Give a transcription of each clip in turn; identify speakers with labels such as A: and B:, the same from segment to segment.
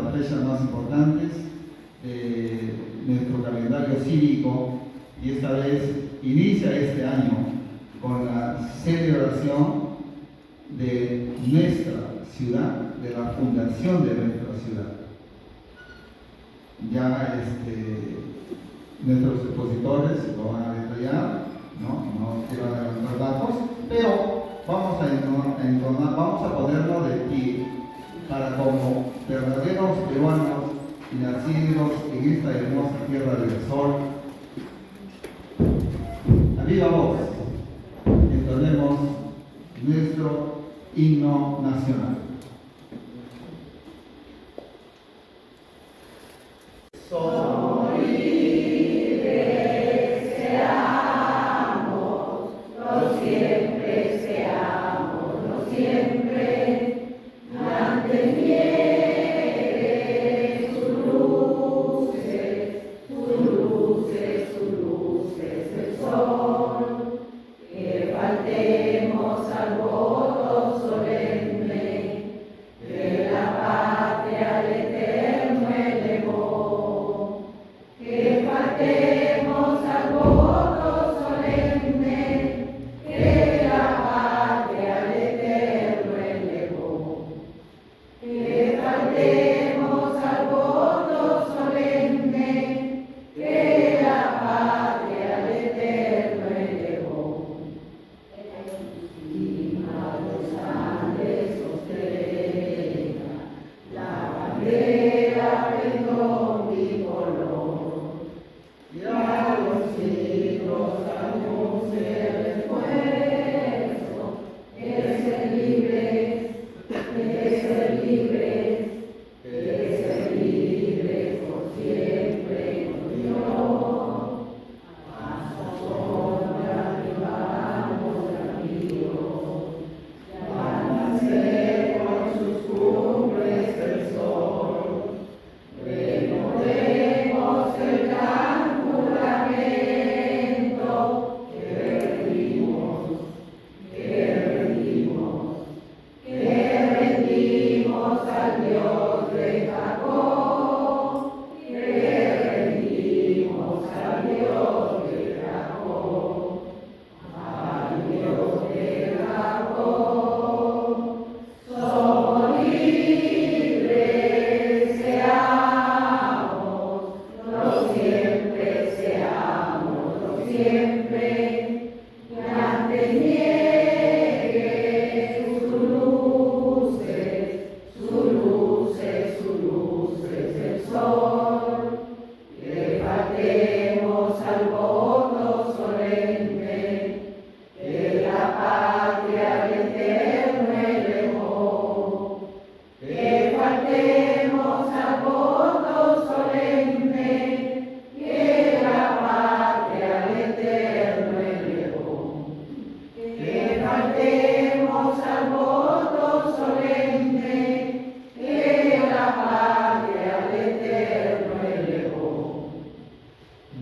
A: Las fechas más importantes de nuestro calendario cívico, y esta vez inicia este año con la celebración de nuestra ciudad, de la fundación de nuestra ciudad. Ya nuestros expositores lo van a detallar, no quiero adelantar datos, pero vamos a ponerlo de pie para, como verdaderos peruanos y nacidos en esta hermosa tierra del sol, a viva voz entonemos nuestro himno nacional.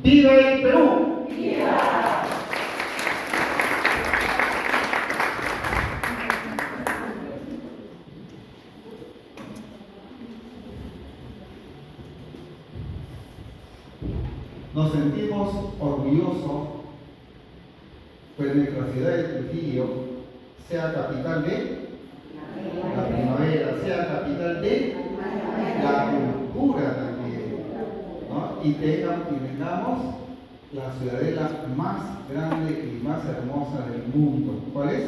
A: ¡Viva el Perú! ¡Viva! Nos sentimos orgullosos, pues nuestra ciudad de Trujillo sea capital de la primavera, sea capital de la cultura también, ¿no? Y tengamos la ciudadela más grande y más hermosa del mundo. ¿Cuál es?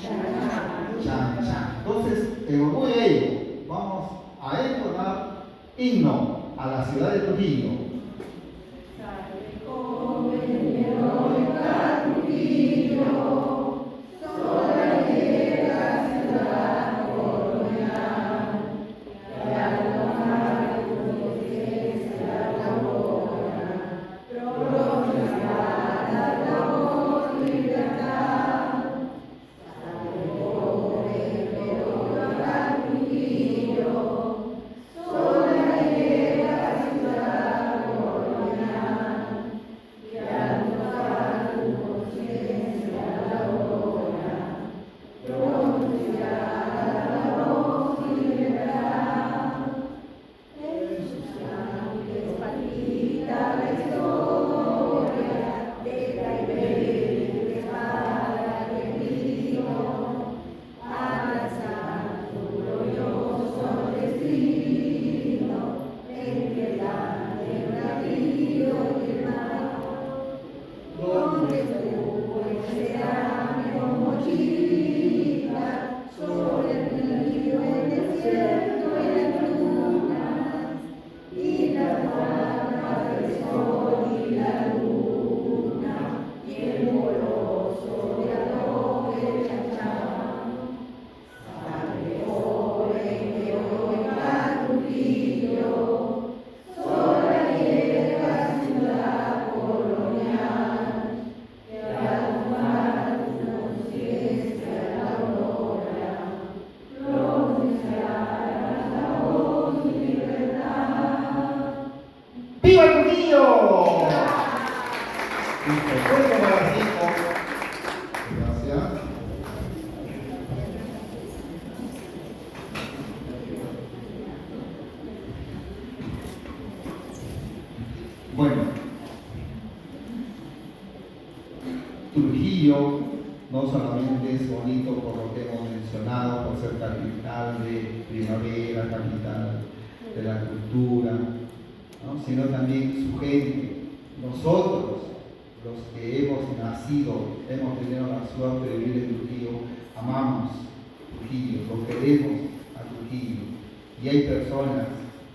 A: Chan Chan. Entonces, en orgullo de ello, vamos a entonar himno a la ciudad de Trujillo. Listo. Puede tomar asiento. Gracias. Bueno, Trujillo no solamente es bonito por lo que hemos mencionado, por ser capital de primavera, capital de la cultura, ¿no? Sino también su gente. Nosotros, los que hemos nacido, hemos tenido la suerte de vivir en Trujillo, amamos Trujillo, lo queremos a Trujillo. Y hay personas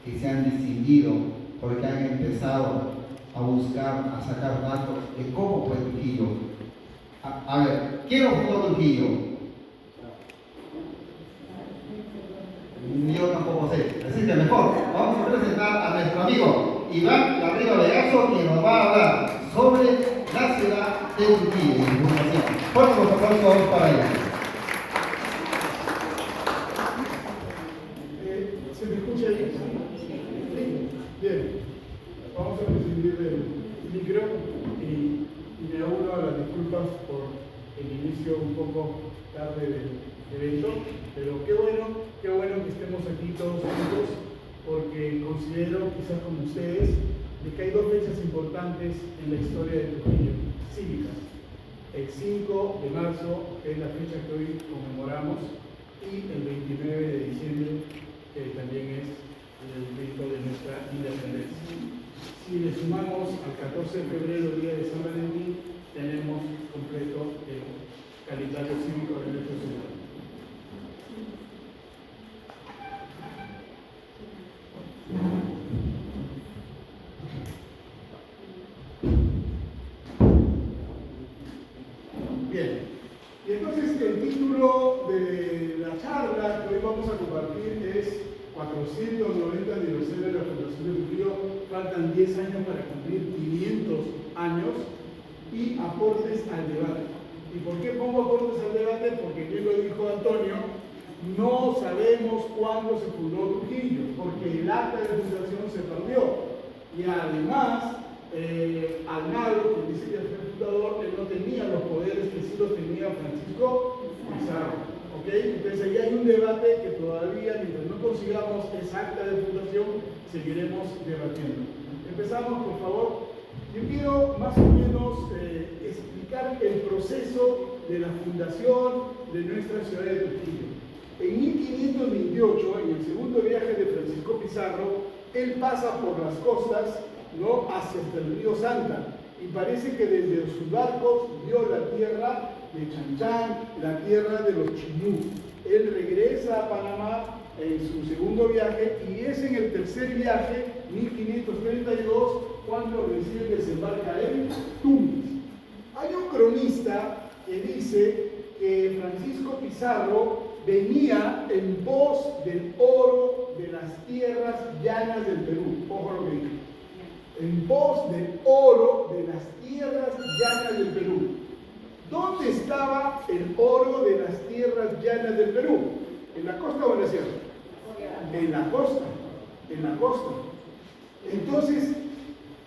A: que se han distinguido porque han empezado a buscar, a sacar datos de cómo fue Trujillo. A ver, ¿quién lo fundó Trujillo? Yo tampoco sé, así que mejor, vamos a presentar a nuestro amigo Iván Garrido Legazo, quien nos va a hablar sobre la ciudad de Trujillo. Fuerte por favor todos para ellos.
B: ¿Se me escucha ahí? Bien, vamos a prescindir del micro y me uno a las disculpas por el inicio un poco tarde del evento, pero qué bueno que estemos aquí todos juntos, porque considero, quizás como ustedes, de que hay dos fechas importantes en la historia de Trujillo, cívicas. El 5 de marzo, que es la fecha que hoy conmemoramos, y el 29 de diciembre, que también es el grito de nuestra independencia. Si le sumamos al 14 de febrero, día de San Valentín, tenemos completo el calendario cívico de nuestra ciudad. Bien, y entonces el título de la charla que hoy vamos a compartir es 490 aniversario de la Fundación de Trujillo. Faltan 10 años para cumplir 500 años y aportes al debate. ¿Y por qué pongo aportes al debate? Porque bien lo dijo Antonio, no sabemos cuándo se fundó Trujillo, porque el acta de fundación se perdió. Y además, Almagro, que dice que es el fundador, él no tenía los poderes que sí los tenía Francisco Pizarro. ¿Okay? Entonces ahí hay un debate que todavía, mientras no consigamos esa acta de fundación, seguiremos debatiendo. Empezamos, por favor. Yo quiero más o menos explicar el proceso de la fundación de nuestra ciudad de Trujillo. En 1528, en el segundo viaje de Francisco Pizarro, él pasa por las costas, ¿no?, hacia el río Santa, y parece que desde sus barcos vio la tierra de Chanchán, la tierra de los Chimú. Él regresa a Panamá en su segundo viaje y es en el tercer viaje, 1532, cuando recién desembarca en Tumbes. Hay un cronista que dice que Francisco Pizarro venía en pos del oro de las tierras llanas del Perú. Ojo lo que dice. En pos del oro de las tierras llanas del Perú. ¿Dónde estaba el oro de las tierras llanas del Perú? ¿En la costa o en la sierra? En la costa, en la costa. Entonces,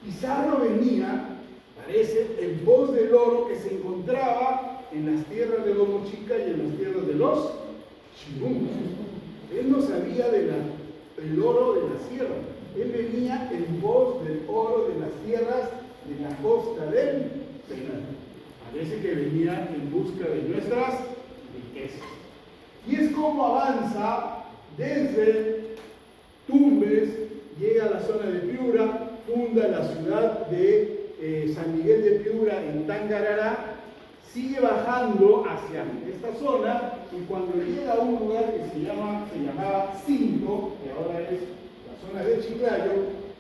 B: Pizarro venía, parece, en pos del oro que se encontraba en las tierras de los Mochica y en las tierras de los Chimú. Él no sabía del oro de la sierra. Él venía en pos del oro de las tierras de la costa del Perú. Parece que venía en busca de nuestras riquezas. Y es como avanza desde Tumbes, llega a la zona de Piura, funda la ciudad de San Miguel de Piura en Tangarará, sigue bajando hacia esta zona y cuando llega a un lugar que se llamaba Cinto, que ahora es la zona de Chiclayo,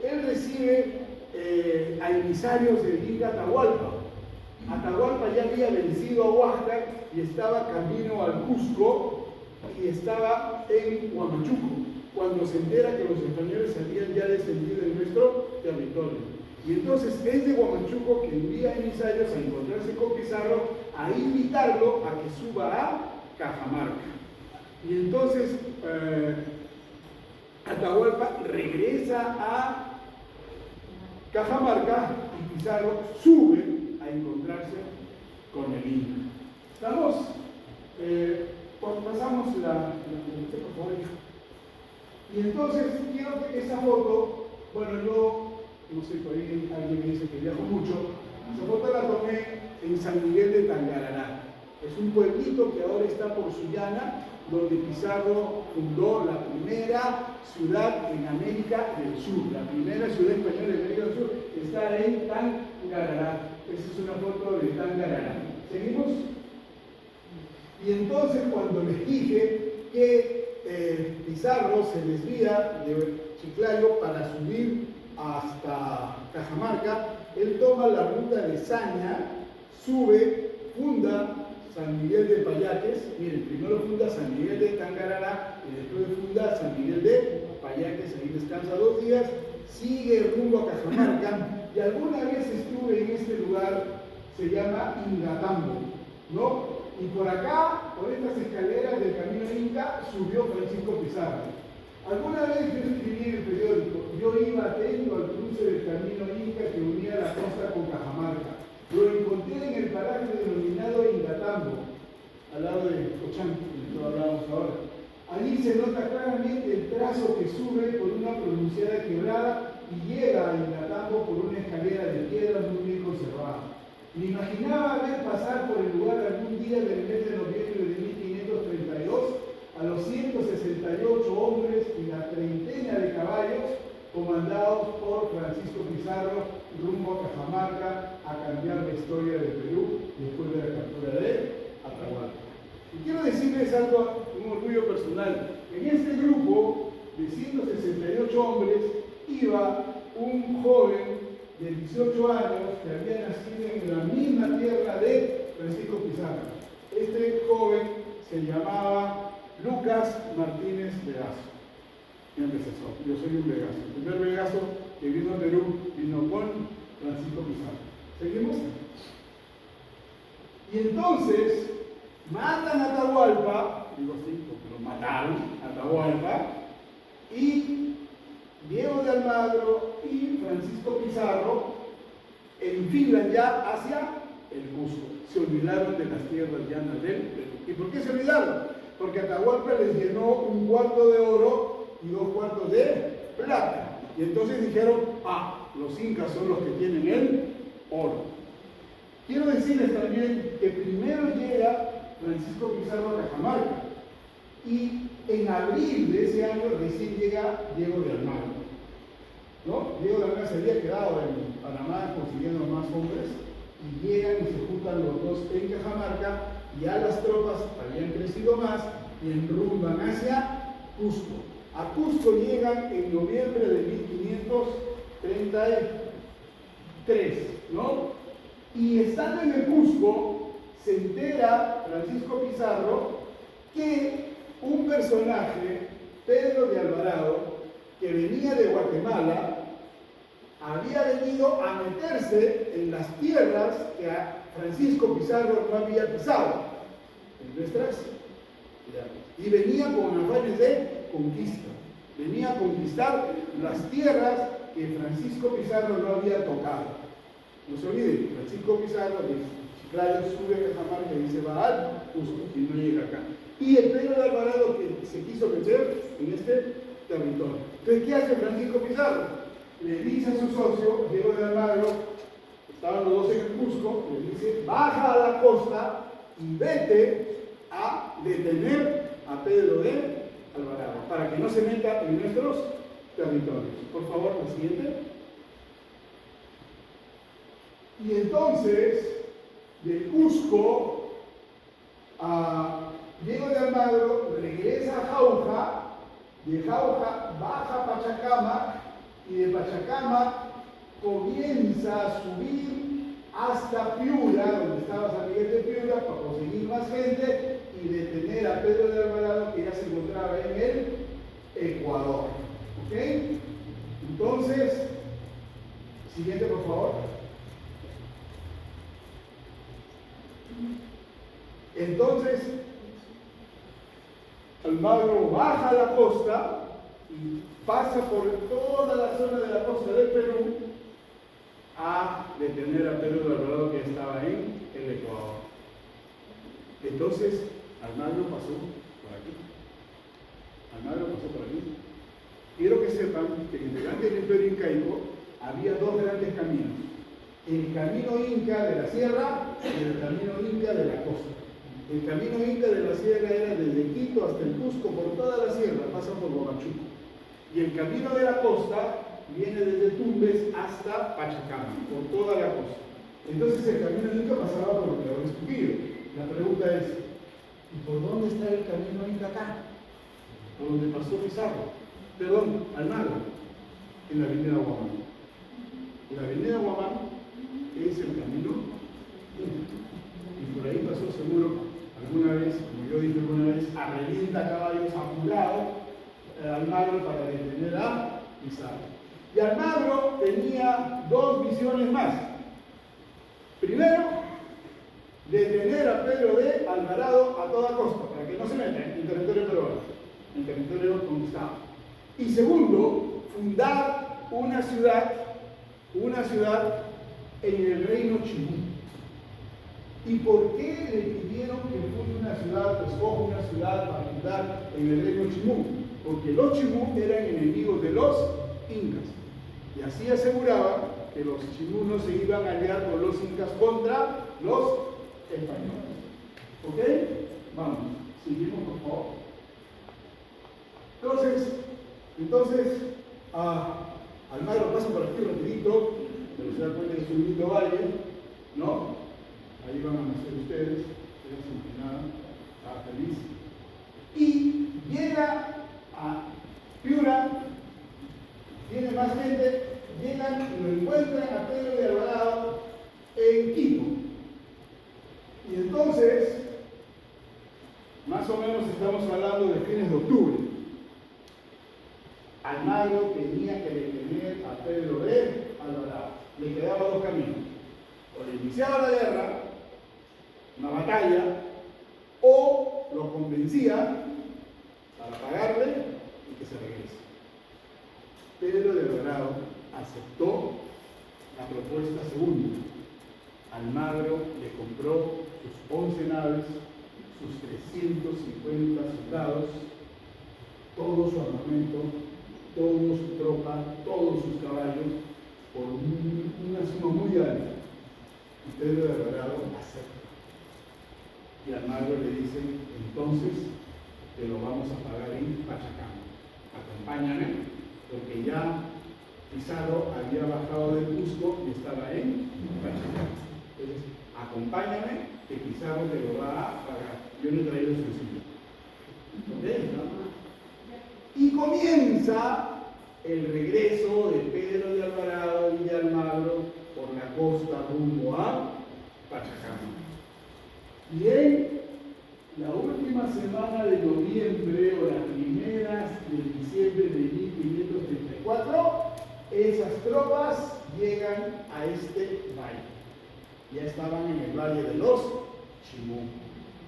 B: él recibe a emisarios del Inca Atahualpa. Atahualpa ya había vencido a Huáscar y estaba camino al Cusco y estaba en Huamachuco, cuando se entera que los españoles habían ya descendido en nuestro territorio. Y entonces es de Huamachuco que envía emisarios a encontrarse con Pizarro, a invitarlo a que suba a Cajamarca. Y entonces Atahualpa regresa a Cajamarca y Pizarro sube a encontrarse con el Inca. ¿Estamos? Pasamos la por favor. Y entonces quiero que esa foto, bueno, yo no sé, por ahí alguien me dice que viajo mucho, esa foto la tomé en San Miguel de Tangarará. Es un pueblito que ahora está por Sullana, donde Pizarro fundó la primera ciudad en América del Sur. La primera ciudad española en América del Sur está en Tangarará. Esa es una foto de Tangarará. ¿Seguimos? Y entonces cuando les dije que Pizarro se desvía de Chiclayo para subir hasta Cajamarca, él toma la ruta de Saña, sube, funda San Miguel de Payaques. Miren, primero funda San Miguel de Tangarará y después funda San Miguel de Payaques, ahí descansa 2 días, sigue rumbo a Cajamarca, y alguna vez estuve en este lugar, se llama Ingatambo, ¿no? Y por acá, por estas escaleras del camino Inca, subió Francisco Pizarro. Alguna vez yo escribí en el periódico, yo iba atento al cruce del camino Inca que unía la costa con Cajamarca. Lo encontré en el paraje denominado Ingatambo, al lado de Cochan, del que hablábamos ahora. Allí se nota claramente el trazo que sube por una pronunciada quebrada y llega a Ingatambo por una escalera de piedra muy bien conservada. Me imaginaba ver pasar por el lugar algún día del mes de noviembre de 1532 a los 168 hombres y la treintena de caballos comandados por Francisco Pizarro rumbo a Cajamarca a cambiar la historia del Perú después de la captura de Atahualpa. Y quiero decirles algo, un orgullo personal. En este grupo de 168 hombres iba un joven de 18 años que había nacido en la misma tierra de Francisco Pizarro. Este joven se llamaba Lucas Martínez Vegaso. Mi antecesor, yo soy un Vegaso. El primer Vegaso que vino a Perú vino con Francisco Pizarro. ¿Seguimos? Y entonces matan a Atahualpa, digo así, porque lo mataron a Atahualpa, y Diego de Almagro y Francisco Pizarro enfilan ya hacia el Cusco. Se olvidaron de las tierras llanas del Perú. ¿Y por qué se olvidaron? Porque Atahualpa les llenó 1/4 de oro y 2/4 de plata. Y entonces dijeron, los incas son los que tienen el oro. Quiero decirles también que primero llega Francisco Pizarro a Cajamarca y en abril de ese año recién llega Diego de Almagro, ¿no? Diego de Almagro se había quedado en Panamá consiguiendo más hombres y llegan y se juntan los dos en Cajamarca, y ya las tropas habían crecido más y enrumban hacia Cusco. A Cusco llegan en noviembre de 1533, ¿no? Y estando en el Cusco, se entera Francisco Pizarro que un personaje, Pedro de Alvarado, que venía de Guatemala, había venido a meterse en las tierras que a Francisco Pizarro no había pisado, en nuestras, y venía con afanes de conquista, venía a conquistar las tierras que Francisco Pizarro no había tocado. No se olviden, Francisco Pizarro de Chiclayo sube a Cajamarca y se va al Cusco y no llega acá. Y el Pedro de Alvarado que se quiso meter en este territorio. Entonces, ¿qué hace Francisco Pizarro? Le dice a su socio, Diego de Almagro, estaban los dos en el Cusco, le dice, baja a la costa y vete a detener a Pedro de Alvarado, para que no se meta en nuestros territorios. Por favor, la siguiente. Y entonces, del Cusco a Diego de Almagro regresa a Jauja, de Jauja baja a Pachacamac, y de Pachacamac comienza a subir hasta Piura, donde estaba San Miguel de Piura, para conseguir más gente y detener a Pedro de Alvarado, que ya se encontraba en el Ecuador. ¿Ok? Entonces, siguiente por favor. Entonces, Almagro baja a la costa y pasa por toda la zona de la costa del Perú a detener a Pedro de Alvarado, que estaba en el Ecuador. Entonces, Almagro pasó por aquí. Quiero que sepan que delante del Imperio Incaico había dos grandes caminos: el camino inca de la sierra y el camino inca de la costa. El camino inca de la sierra era desde Quito hasta el Cusco, por toda la sierra, pasa por Huamachuco. Y el camino de la costa viene desde Tumbes hasta Pachacama, por toda la costa. Entonces el camino inca pasaba por lo que ahora es Trujillo. La pregunta es, ¿y por dónde está el camino inca acá? Por donde pasó Almagro, en la avenida Huamán. La avenida Huamán es el camino inca. Y por ahí pasó seguro alguna vez, como yo dije alguna vez, a revienta caballos apurado Almagro para detener a Pizarro. Y Almagro tenía dos visiones más. Primero, detener a Pedro de Alvarado a toda costa, para que no se meta en territorio peruano, en territorio conquistado. Y segundo, fundar una ciudad en el reino Chimú. ¿Y por qué le pidieron que funde una ciudad, pues escoja una ciudad para fundar en el reino Chimú? Porque los Chimú eran enemigos de los incas. Y así aseguraban que los Chimú no se iban a aliar con los incas contra los españoles. ¿Ok? Vamos, seguimos por favor. Entonces, Almagro pasa por aquí rapidito, pero se da cuenta que es un lindo valle, ¿no? Ahí van a nacer ustedes, sin nada, feliz. Y llega a Piura, tiene más gente, llegan y lo encuentran a Pedro de Alvarado en Quito. Y entonces, más o menos estamos hablando de fines de octubre. Almagro tenía que detener a Pedro de Alvarado. Le quedaban dos caminos: o le iniciaba la guerra, una batalla, o lo convencía para pagarle y que se regrese. Pedro de Alvarado aceptó la propuesta segunda. Almagro le compró sus 11 naves, sus 350 soldados, todo su armamento, toda su tropa, todos sus caballos, por una suma muy alta. Y Pedro de Alvarado acepta. Y Almagro le dice: entonces te lo vamos a pagar en Pachacama. Acompáñame, porque ya Pizarro había bajado del Cusco y estaba en Pachacama. Entonces, acompáñame, que Pizarro te lo va a pagar. Yo no he traído suicidio. ¿Ok? Y comienza el regreso de Pedro de Alvarado y de Almagro por la costa rumbo a Pachacama. Y en la última semana de noviembre o las primeras de diciembre de 1534, esas tropas llegan a este valle. Ya estaban en el valle de los Chimú,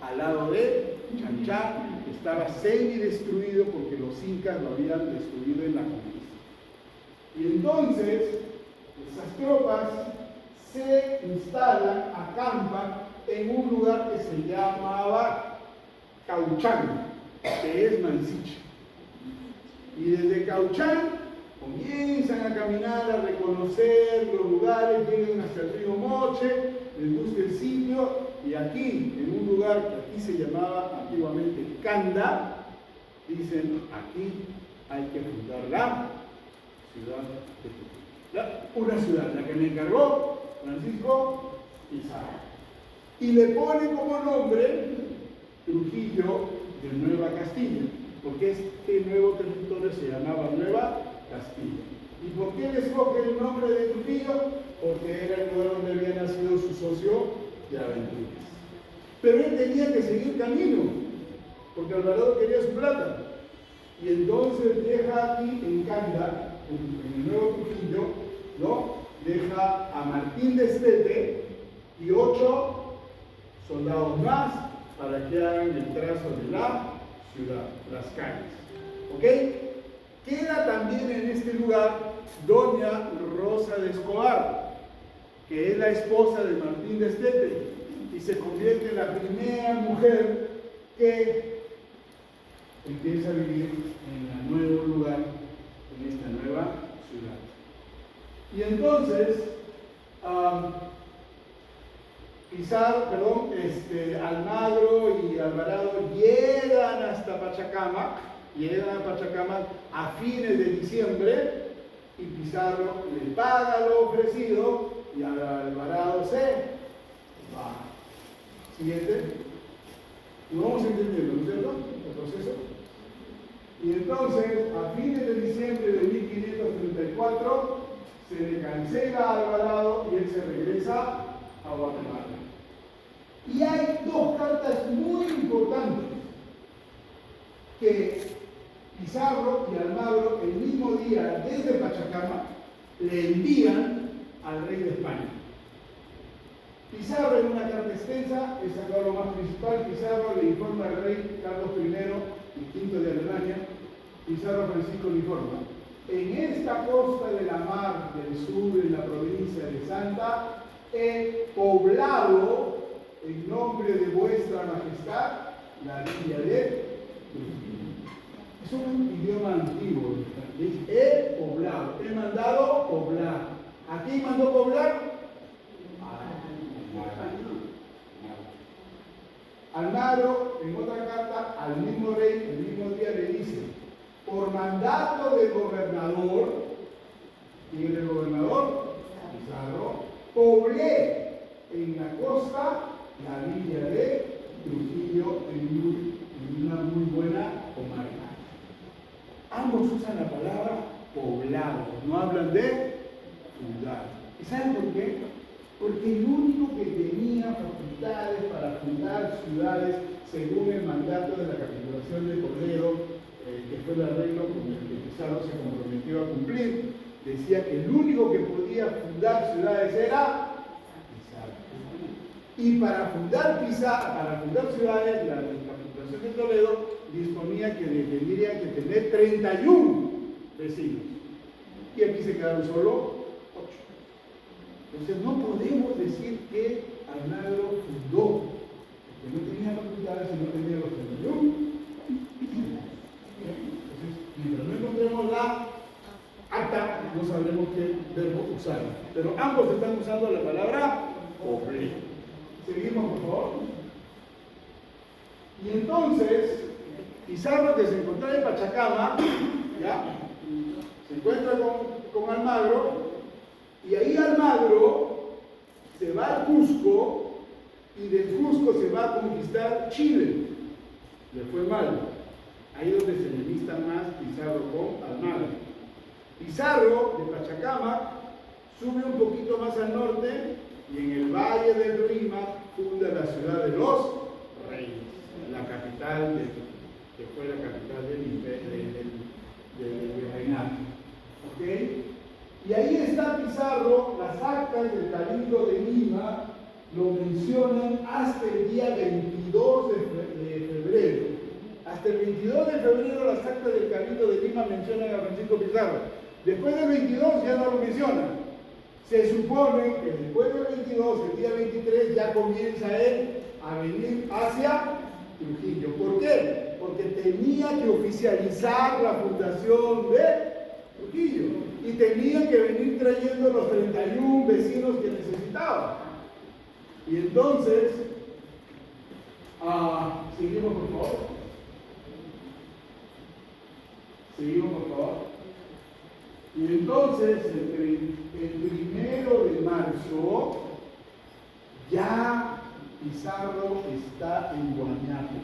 B: al lado de Chanchá, que estaba semi-destruido porque los incas lo habían destruido en la conquista. Y entonces, esas tropas se instalan, acampan en un lugar que se llamaba Cauchán, que es Mansiche. Y desde Cauchán comienzan a caminar, a reconocer los lugares, llegan hasta el río Moche, les gusta el sitio, y aquí, en un lugar que aquí se llamaba antiguamente Canda, dicen: aquí hay que fundar la ciudad de Trujillo. Una ciudad, la que me encargó Francisco Pizarro. Y le pone como nombre Trujillo de Nueva Castilla, porque este nuevo territorio se llamaba Nueva Castilla. ¿Y por qué le escoge el nombre de Trujillo? Porque era el lugar donde había nacido su socio de aventuras. Pero él tenía que seguir camino, porque Alvarado quería su plata. Y entonces deja aquí en Canda, en el nuevo Trujillo, ¿no? Deja a Martín de Estete y 8 soldados más para que hagan el trazo de la ciudad, las calles. ¿Ok? Queda también en este lugar doña Rosa de Escobar, que es la esposa de Martín de Estepe, y se convierte en la primera mujer que empieza a vivir en el nuevo lugar, en esta nueva ciudad. Y entonces, Almagro y Alvarado llegan hasta Pachacamac, a fines de diciembre, y Pizarro le paga lo ofrecido y Alvarado se va. Siguiente. Lo vamos entendiendo, ¿no es cierto? El proceso. Y entonces, a fines de diciembre de 1534, se le cancela a Alvarado y él se regresa a Guatemala. Y hay dos cartas muy importantes que Pizarro y Almagro el mismo día desde Pachacamac le envían al rey de España. Pizarro, en una carta extensa, he sacado lo más principal. Pizarro le informa al rey Carlos I y V de Alemania. Pizarro Francisco le informa: en esta costa de la mar del sur, en la provincia de Santa, he poblado en nombre de vuestra majestad la villa de Trujillo. Es un idioma antiguo. He poblado, he mandado poblar. ¿A quién mandó poblar? Almagro, en otra carta al mismo rey, el mismo día le dice: por mandato del gobernador, ¿quién es el gobernador? Pizarro, poblé en la costa la villa de Trujillo en una muy buena comarca. Ambos usan la palabra poblado, no hablan de fundar. ¿Y saben por qué? Porque el único que tenía facultades para fundar ciudades según el mandato de la capitulación de Toledo, que fue el arreglo con el que Pizarro se comprometió a cumplir, decía que el único que podía fundar ciudades era Pizarro. Y para fundar ciudades, la capitulación de Toledo disponía que tendrían que tener 31 vecinos. Y aquí se quedaron solo 8. Entonces no podemos decir que Almagro fundó, porque no tenía facultades y no tenía los 31. Entonces, mientras no encontremos la acta, no sabremos qué verbo usar. Pero ambos están usando la palabra poblé. Seguimos, por favor. Y entonces, Pizarro, que se encontraba en Pachacamac, ¿ya? Se encuentra con Almagro, y ahí Almagro se va al Cusco, y del Cusco se va a conquistar Chile. Le fue mal. Ahí es donde se enemista más Pizarro con Almagro. Pizarro, de Pachacamac, sube un poquito más al norte, y en el Valle del Rímac funda la ciudad de los Reyes, la capital que fue la capital del virreinato. ¿Ok? Y ahí está Pizarro. Las actas del Cabildo de Lima lo mencionan hasta el día 22 de febrero. Hasta el 22 de febrero las actas del Cabildo de Lima mencionan a Francisco Pizarro. Después del 22 ya no lo mencionan. Se supone que después del 22, el día 23, ya comienza él a venir hacia Trujillo. ¿Por qué? Porque tenía que oficializar la fundación de Trujillo y tenía que venir trayendo los 31 vecinos que necesitaba. Y entonces, seguimos por favor. Seguimos por favor. Y entonces, el 1 de marzo, ya Pizarro está en Guañate.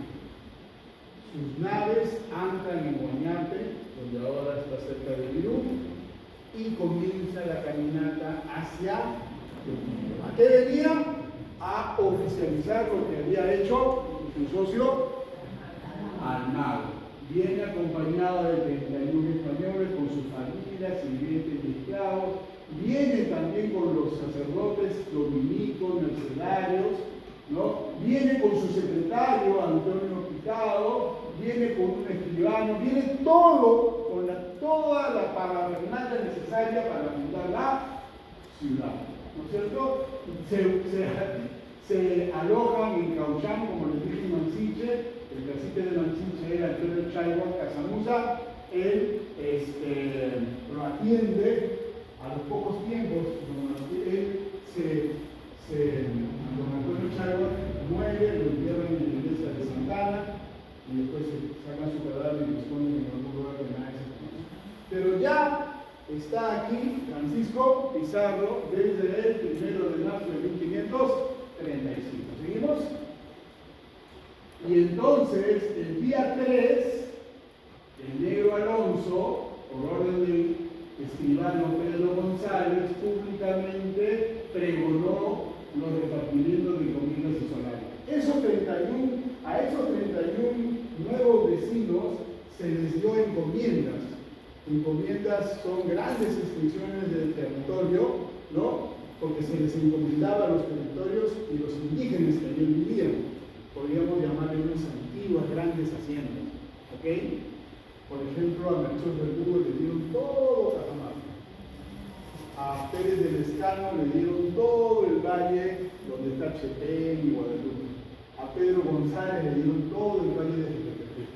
B: Sus naves anclan en Guañate, donde ahora está cerca de Virú, y comienza la caminata hacia Trujillo. ¿A qué venía? A oficializar lo que había hecho su socio Almagro. Viene acompañado de 31 españoles con sus familias, sirvientes y esclavos. Viene también con los sacerdotes dominicos, mercenarios, ¿no? Viene con su secretario Antonio Picado, viene con un escribano, viene todo, con toda la parafernalia necesaria para fundar la ciudad. ¿no es cierto? Se alojan en Cauchán, como les dije, en Mansiche. El cacique de Mansiche era Antonio Chaywa Casamusa. Él lo atiende a los pocos tiempos. Don Antonio Chaywa muere, lo entierran en la iglesia de Santana y después se sacan su cadáver y lo esconden en otro lugar que nadie se conoce. Pero ya está aquí Francisco Pizarro desde el 1 de marzo de 1535. ¿Seguimos? Y entonces, el día 3, el negro Alonso, por orden del escribano Pedro González, públicamente pregonó los repartimientos de encomiendas y solarios. A esos 31 nuevos vecinos se les dio encomiendas. Encomiendas son grandes extensiones del territorio, ¿no? Porque se les encomendaba a los territorios y los indígenas que allí vivían. Podríamos llamarles antiguas grandes haciendas, ¿ok? Por ejemplo, a Melchor Verdugo le dieron todo Cajamarca. A Pérez del Escano le dieron todo el valle donde está Chetén y Guadalupe. A Pedro González le dieron todo el valle de Jicotepec.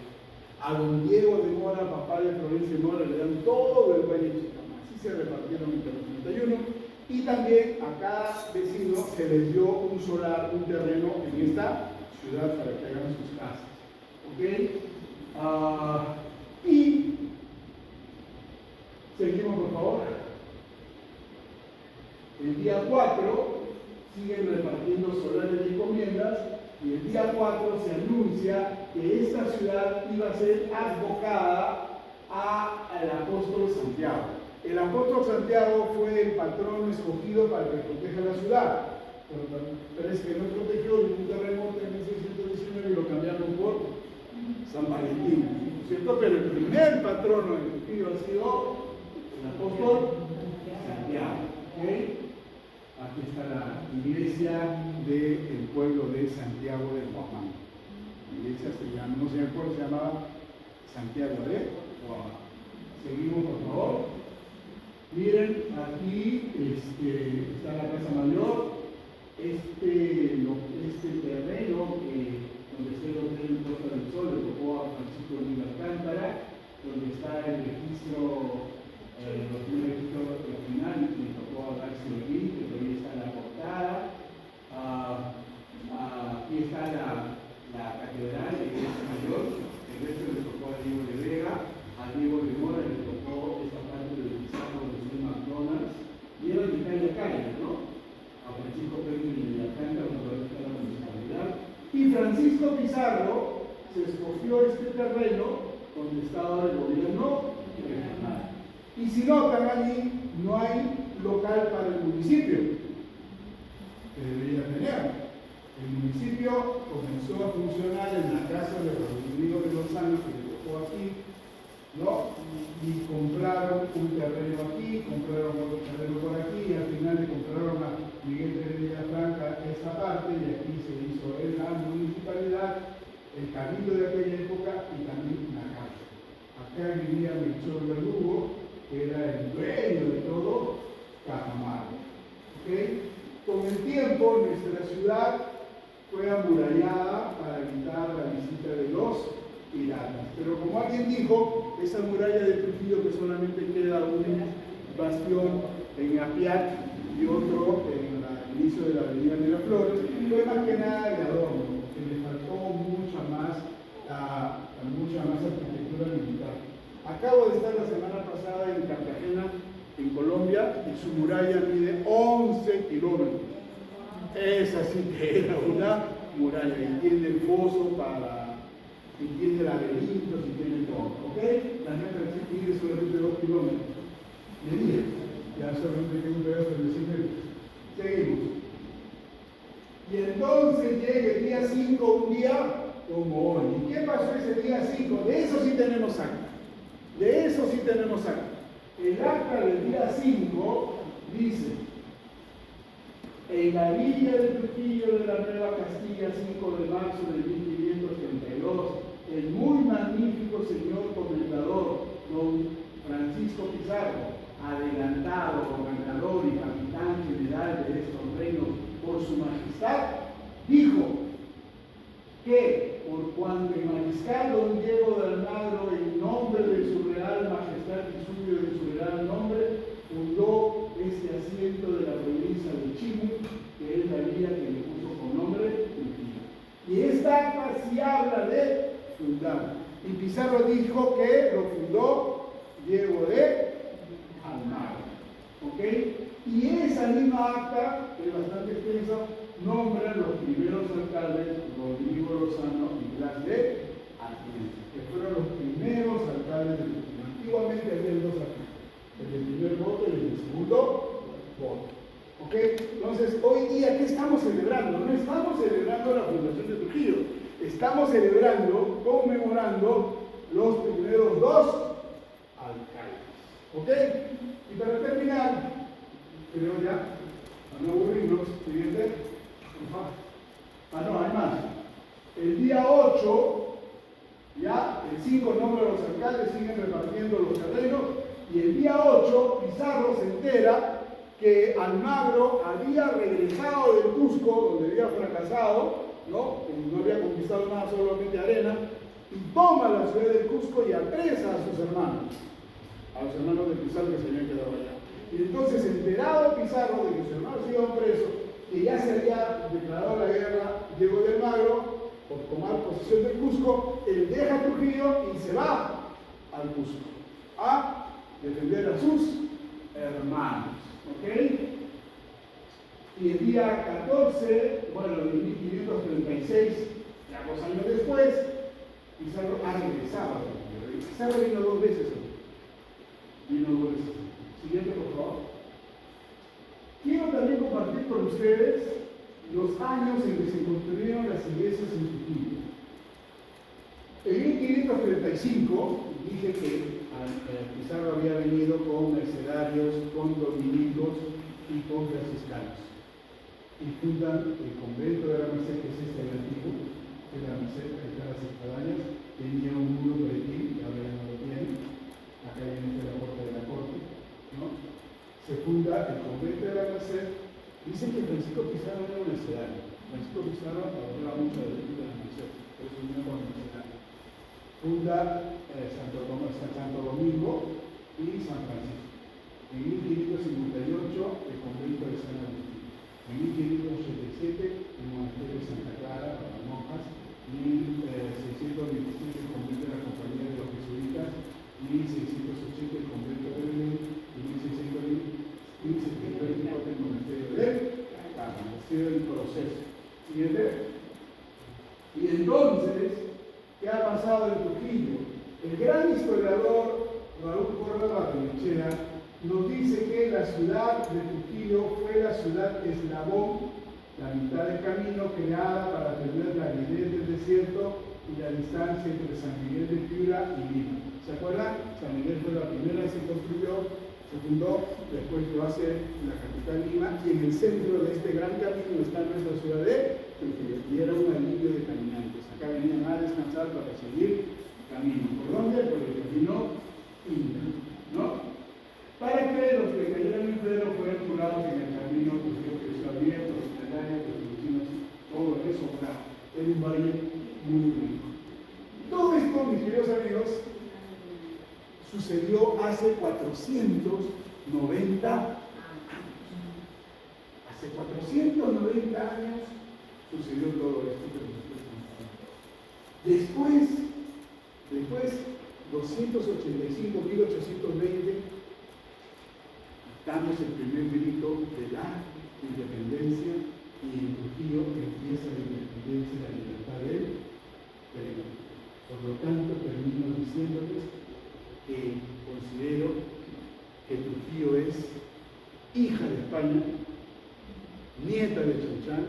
B: A don Diego de Mora, papá de provincia de Mora, le dieron todo el valle de Chicamá. Así se repartieron entre los 31. Y también a cada vecino se les dio un solar, un terreno en esta ciudad para que hagan sus casas. ¿Ok? Y seguimos, por favor. El día 4 siguen repartiendo solares y encomiendas, y el día 4 se anuncia que esta ciudad iba a ser advocada al apóstol Santiago. El apóstol Santiago fue el patrón escogido para que proteja la ciudad, pero es que no protegió ningún terremoto en 1619 y lo cambiaron por San Valentín, ¿no es cierto? Pero el primer patrono escogido ha sido el apóstol Santiago. ¿Okay? Aquí está la iglesia del pueblo de Santiago de Huamán. La iglesia se llama, no sé el pueblo, se llamaba Santiago de Huamán. Seguimos, por favor. Miren, aquí está la Casa Mayor. Este terreno donde está el Hotel Costa del Sol le tocó a Francisco Oliva Alcántara, donde está el registro. Los primeros registros originales le tocó a García Olí, que todavía está en la portada. Aquí está la catedral, la iglesia mayor. El resto le tocó a Diego de Vega, a Diego de Mora le tocó esta parte del Pizarro de los McDonald's. Vieron de calle a calle, ¿no? A Francisco Pérez de Alcántara, donde está la municipalidad. Y Francisco Pizarro se escogió este terreno donde estaba el gobierno regional. Y si notan allí, no hay local para el municipio, que debería tener. El municipio comenzó a funcionar en la casa de Rodrigo de Lozano, que le tocó aquí, ¿no? Y compraron un terreno aquí, compraron otro terreno por aquí, y al final le compraron a Miguel de Villafranca esta parte, y aquí se hizo la municipalidad, el cabildo de aquella época y también la calle. Acá vivía Melchor Verdugo, que era el dueño de todo Cajamarca. ¿Okay? Con el tiempo, nuestra ciudad fue amurallada para evitar la visita de los piratas. Pero como alguien dijo, esa muralla de Trujillo, que solamente queda un bastión en Apiat y otro en el inicio de la avenida Miraflores, fue más que nada de adorno, que le faltó mucha más arquitectura militar. Acabo de estar la semana pasada en Cartagena, en Colombia, y su muralla mide 11 kilómetros. Esa sí que era una muralla, y tiene el foso y tiene laberintos, y tiene todo, ¿ok? La neta sí mide solamente 2 kilómetros. Medía, ya solamente queda un pedazo de 100 metros. Seguimos. Y entonces llega el día 5, un día como hoy. ¿Y qué pasó ese día 5? De eso sí tenemos acta. De eso sí tenemos acta. El acta del día 5 dice: en la villa de Trujillo de la Nueva Castilla, 5 de marzo de 1532, el muy magnífico señor comendador don Francisco Pizarro, adelantado, gobernador y capitán general de estos reinos por su majestad, dijo que por cuanto el mariscal don Diego de Almagro, en nombre de su real majestad y suyo de su real nombre, fundó este asiento de la provincia de Chimu, que es la villa que le puso por nombre Trujillo. Y esta acta sí habla de fundar. Y Pizarro dijo que lo fundó Diego de Almagro. ¿Ok? Y esa misma acta, que es bastante extensa, nombra los primeros alcaldes, Rodrigo Lozano y Blas de Atienza, que fueron los primeros alcaldes de Trujillo. Antiguamente había dos alcaldes, el del primer voto y el del segundo voto. ¿Ok? Entonces, hoy día, ¿qué estamos celebrando? No estamos celebrando la fundación de Trujillo, estamos celebrando, conmemorando los primeros dos alcaldes. ¿Ok? Y para terminar, creo ya, para no aburrirnos, siguiente. No, hay más. El día 8, ya, el 5 nombra a los alcaldes, siguen repartiendo los terrenos, y el día 8 Pizarro se entera que Almagro había regresado del Cusco, donde había fracasado, ¿no? No había conquistado nada, solamente arena, y toma la ciudad del Cusco y apresa a sus hermanos, de Pizarro que se habían quedado allá. Y entonces, enterado Pizarro de que sus hermanos iban presos, que ya se había declarado la guerra Diego de Almagro por tomar posesión del Cusco, él deja Trujillo y se va al Cusco a defender a sus hermanos. ¿Ok? Y el día 14, bueno, de 1536, ya 2 años después, Pizarro ha regresado a Trujillo. Pizarro vino 2 veces. Siguiente, por favor. Quiero también compartir con ustedes los años en que se construyeron las iglesias en Trujillo. En 1535 dije que Pizarro había venido con mercedarios, con dominicos y con franciscanos. Y fundan el convento de la Merced, que es este el antiguo, de la Merced, que está las espadañas, tenía un muro de ti, que ahora ya no lo tiene, acá viene la puerta de la corte, ¿no? Se funda el convento de la Merced. Dicen que Francisco Pizarro era un mercedario. Francisco Pizarro hablaba mucho de la Merced, por eso vino con el mercedario. Funda Santo Domingo y San Francisco. En 1558 el convento de San Agustín. En 1587 el monasterio de Santa Clara para las monjas. 1627 el convento de la Compañía de los Jesuitas. 1680 el convento de Belén. Y 1624 el monasterio de el proceso. ¿Siguiente? Y entonces, ¿qué ha pasado en Trujillo? El gran historiador Raúl Córdoba Barrenechea nos dice que la ciudad de Trujillo fue la ciudad eslabón, la mitad del camino creada para atender la aridez del desierto y la distancia entre San Miguel de Piura y Lima. ¿Se acuerdan? San Miguel fue la primera que se construyó, se fundó, después lo hace la capital Lima, y en el centro de este gran camino está nuestra ciudad de Trujillo, y era un alivio de caminantes. Acá venían a descansar para seguir camino. ¿Por dónde? Por el camino Inca, ¿no? Para que los que cayeran enfermos fueran curados en el camino, pues que creció abierto, hospitalaria, los vecinos, todo eso, era un valle muy rico. Todo esto, mis queridos amigos, sucedió hace 490 años. Hace 490 años sucedió todo esto que nosotros conocemos. Después, 285, 1820, damos el primer grito de la independencia, y en Trujillo empieza la independencia y la libertad del Perú. Por lo tanto, termino diciéndoles que considero que Trujillo es hija de España, nieta de Chinchán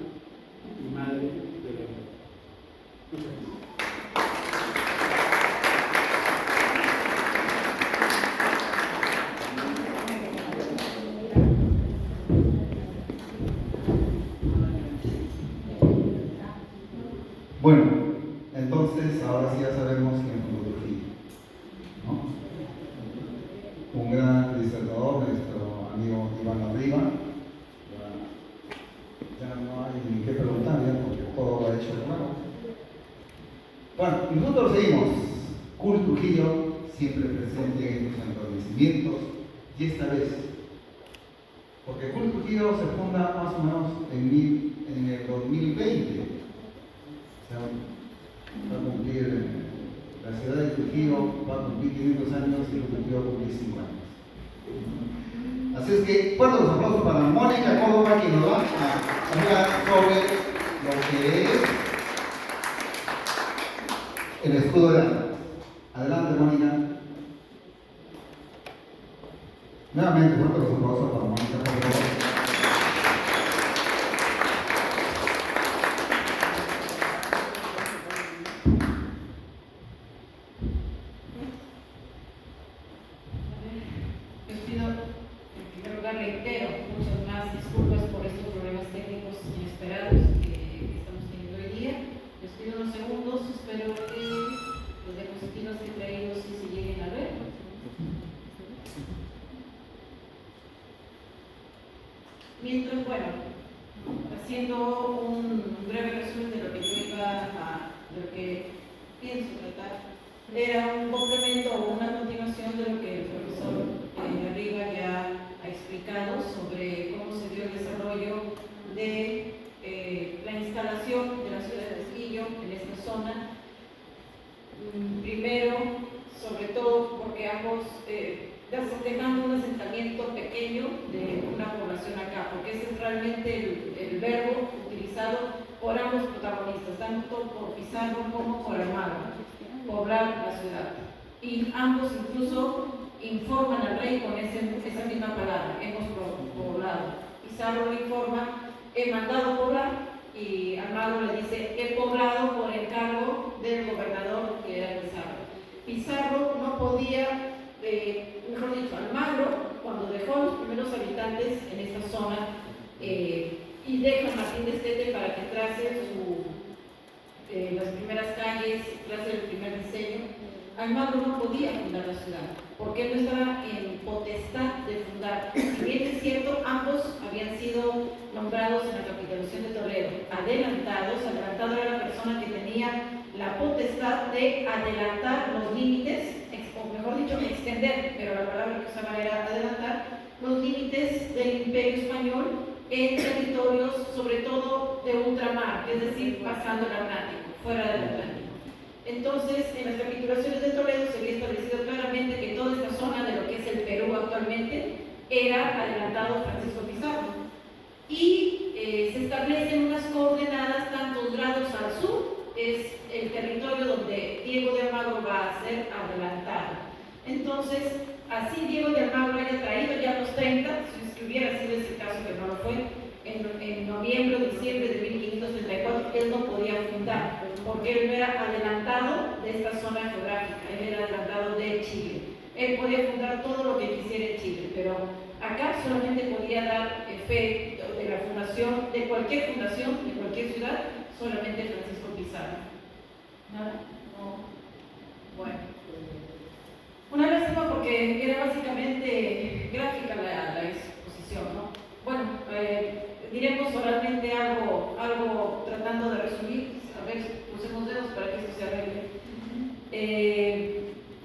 B: y madre de la República. Muchas gracias.
A: Bueno, entonces ahora sí ya sabemos quién fue Trujillo, ¿no? Un gran administrador, nuestro amigo Iván Arriba. Ya no hay ni qué preguntar, ya, porque todo lo ha hecho claro. Bueno, y nosotros seguimos. CUL Trujillo, siempre presente en estos acontecimientos, y esta vez, porque CUL Trujillo se funda más o menos en el 2020. O sea, va a cumplir, la ciudad de Trujillo va a cumplir 500 años y Trujillo va a cumplir 5 años. Así es que, fuertes los aplausos para Mónica Córdoba, que nos va a hablar sobre lo que es el escudo de armas. Adelante, Mónica. Nuevamente, fuertes los aplausos para Mónica, por favor.
C: Mientras, bueno, haciendo un breve resumen de lo que yo de lo que pienso tratar, era un complemento o una continuación de lo que el profesor Arriba ya ha explicado sobre cómo se dio el desarrollo de la instalación de la ciudad de Trujillo en esta zona. Primero, sobre todo porque ambos dejando un asentamiento pequeño de una población acá, porque ese es realmente el verbo utilizado por ambos protagonistas, tanto por Pizarro como por Almagro, poblar la ciudad. Y ambos incluso informan al rey con esa misma palabra, hemos poblado. Pizarro le informa, he mandado poblar, y Almagro le dice, he poblado por encargo del gobernador que era Pizarro. Pizarro no podía, mejor dicho, Almagro, cuando dejó a los primeros habitantes en esta zona y deja a Martín de Estete para que trace las primeras calles, trace el primer diseño, Almagro no podía fundar la ciudad, porque él no estaba en potestad de fundar. Si bien es cierto, ambos habían sido nombrados en la capitulación de Toledo, adelantado era la persona que tenía la potestad de adelantar los límites, o mejor dicho, extender, pero la palabra que usaba era adelantar, los límites del Imperio Español en territorios, sobre todo de ultramar, es decir, pasando el Atlántico, fuera del Atlántico. Entonces, en las capitulaciones de Toledo se había establecido claramente que toda esta zona de lo que es el Perú actualmente era adelantado Francisco Pizarro. Y se establecen unas coordenadas, tantos grados al sur, es el territorio donde Diego de Almagro va a ser adelantado. Entonces, así Diego de Almagro haya traído ya los 30, si es que hubiera sido ese caso, que no lo fue, en noviembre o diciembre de 1534, él no podía fundar, porque él era adelantado de esta zona geográfica, él era adelantado de Chile. Él podía fundar todo lo que quisiera en Chile, pero acá solamente podía dar fe de la fundación, de cualquier ciudad, solamente Francisco Pizarro. ¿Nada? No. Bueno. Una lástima porque era básicamente gráfica la exposición, ¿no? Bueno, diremos oralmente algo tratando de resumir, a ver, crucemos dedos para que esto se arregle.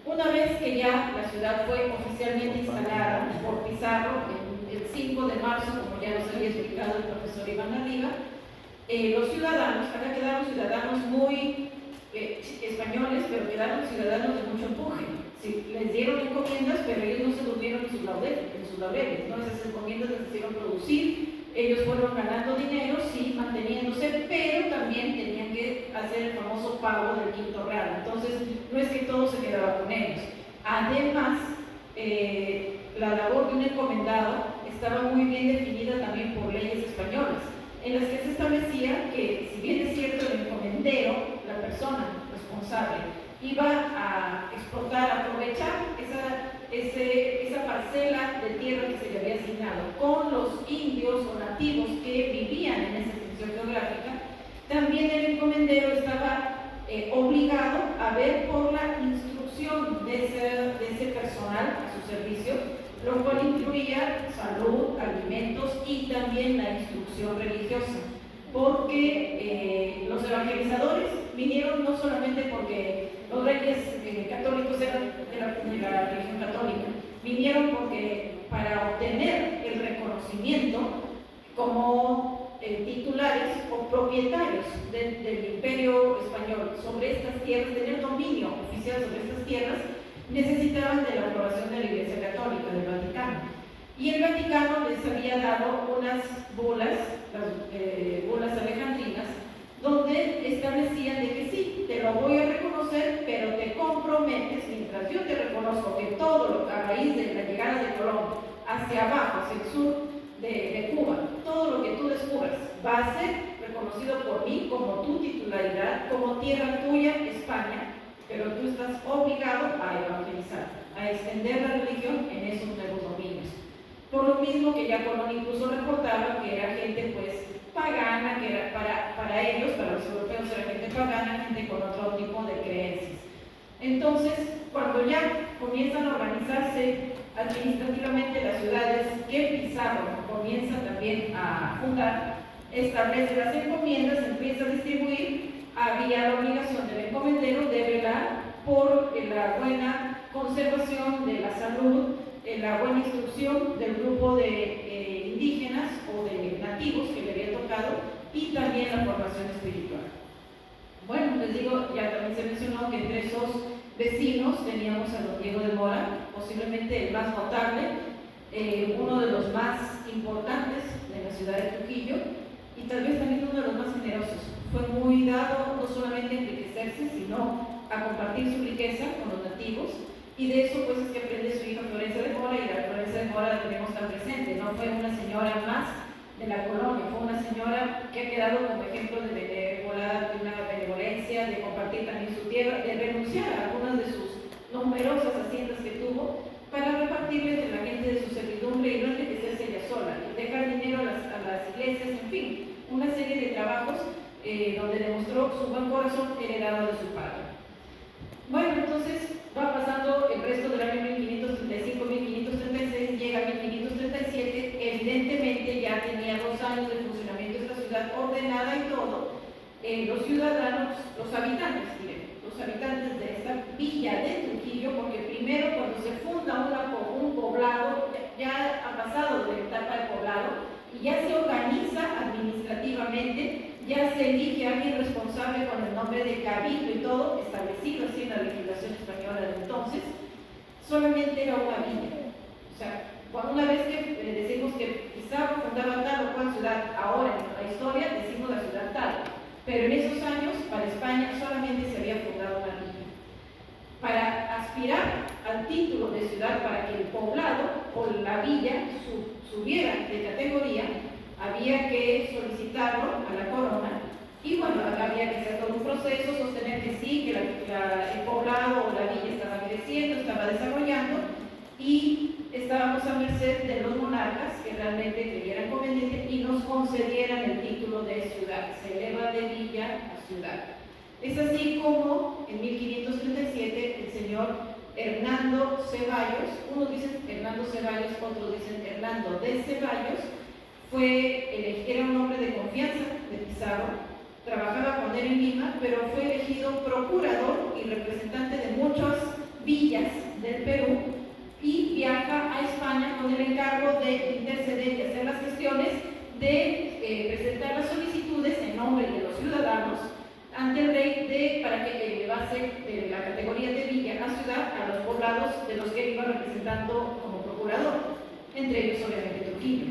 C: Una vez que ya la ciudad fue oficialmente instalada por Pizarro, el 5 de marzo, como ya nos había explicado el profesor Iván Arriba, los ciudadanos, acá quedaron ciudadanos muy españoles, pero quedaron ciudadanos de mucho empuje. Sí, les dieron encomiendas, pero ellos no se durmieron en sus laureles, ¿no? Esas encomiendas les hicieron producir, ellos fueron ganando dinero, sí, manteniéndose, pero también tenían que hacer el famoso pago del quinto real. Entonces, no es que todo se quedaba con ellos. Además, la labor de un encomendado estaba muy bien definida también por leyes españolas, en las que se establecía que, si bien es cierto, el encomendero, la persona responsable, iba a exportar, a aprovechar esa parcela de tierra que se le había asignado con los indios o nativos que vivían en esa extensión geográfica, también el encomendero estaba obligado a ver por la instrucción distribución de ese personal a su servicio, lo cual incluía salud, alimentos y también la instrucción religiosa, porque los evangelizadores vinieron no solamente porque los reyes católicos eran de la religión católica, vinieron porque para obtener el reconocimiento como titulares o propietarios del imperio español sobre estas tierras, tener dominio oficial sobre estas tierras, necesitaban de la aprobación de la Iglesia Católica, del Vaticano. Y el Vaticano les había dado unas bulas, las bulas alejandrinas, donde establecían de que sí, te lo voy a reconocer, pero te comprometes, mientras yo te reconozco que todo, a raíz de la llegada de Colón hacia abajo, hacia el sur de Cuba, todo lo que tú descubras va a ser reconocido por mí como tu titularidad, como tierra tuya, España, pero tú estás obligado a evangelizar, a extender la religión en esos nuevos dominios. Por lo mismo que ya Colón incluso reportaba que era gente pues pagana, que era para ellos, para los europeos era gente pagana, gente con otro tipo de creencias. Entonces, cuando ya comienzan a organizarse administrativamente las ciudades que Pizarro comienza también a fundar, establece las encomiendas, empieza a distribuir, había la obligación del encomendero de velar por la buena conservación de la salud, la buena instrucción del grupo de indígenas o de nativos que le había tocado y también la formación espiritual. Bueno, les digo, ya también se mencionó que entre esos vecinos teníamos a don Diego de Mora, posiblemente el más notable, uno de los más importantes de la ciudad de Trujillo y tal vez también uno de los más generosos. Fue muy dado no solamente a enriquecerse, sino a compartir su riqueza con los nativos. Y de eso pues es que aprende su hija Florencia de Mora, y la Florencia de Mora la tenemos tan presente. No fue una señora más de la colonia, fue una señora que ha quedado como ejemplo de una benevolencia, de compartir también su tierra, de renunciar a algunas de sus numerosas haciendas que tuvo para repartirles de la gente de su servidumbre y no enriquecerse ella sola, y dejar dinero a las iglesias, en fin, una serie de trabajos donde demostró su buen corazón heredado de su padre. Bueno, entonces va pasando el resto del año 1535-1536, llega 1537, evidentemente ya tenía 2 años de funcionamiento esta ciudad ordenada y todo. Los ciudadanos, los habitantes de esta villa de Trujillo, porque primero cuando se funda un poblado, ya ha pasado de la etapa de poblado, y ya se organiza administrativamente, ya se elige a alguien responsable con el nombre de cabildo y todo, establecido así en la legislación española de entonces, solamente era una villa. O sea, una vez que decimos que Pizarro fundaba tal o cual ciudad, ahora en la historia decimos la ciudad tal, pero en esos años para España solamente se había fundado una villa. Para aspirar al título de ciudad, para que el poblado o la villa subiera de categoría, había que solicitarlo a la corona y bueno, había que hacer todo un proceso, sostener que sí, que el poblado o la villa estaba creciendo, estaba desarrollando y estábamos a merced de los monarcas que realmente creyeran conveniente y nos concedieran el título de ciudad. Se eleva de villa a ciudad. Es así como en 1537 el señor Hernando Ceballos, unos dicen Hernando Ceballos, otros dicen Hernando de Ceballos, era un hombre de confianza de Pizarro, trabajaba con él en Lima, pero fue elegido procurador y representante de muchas villas del Perú y viaja a España con el encargo de interceder y hacer las gestiones de presentar las solicitudes en nombre de los ciudadanos ante el rey para que elevase la categoría de villa a ciudad a los poblados de los que iba representando como procurador, entre ellos obviamente Trujillo.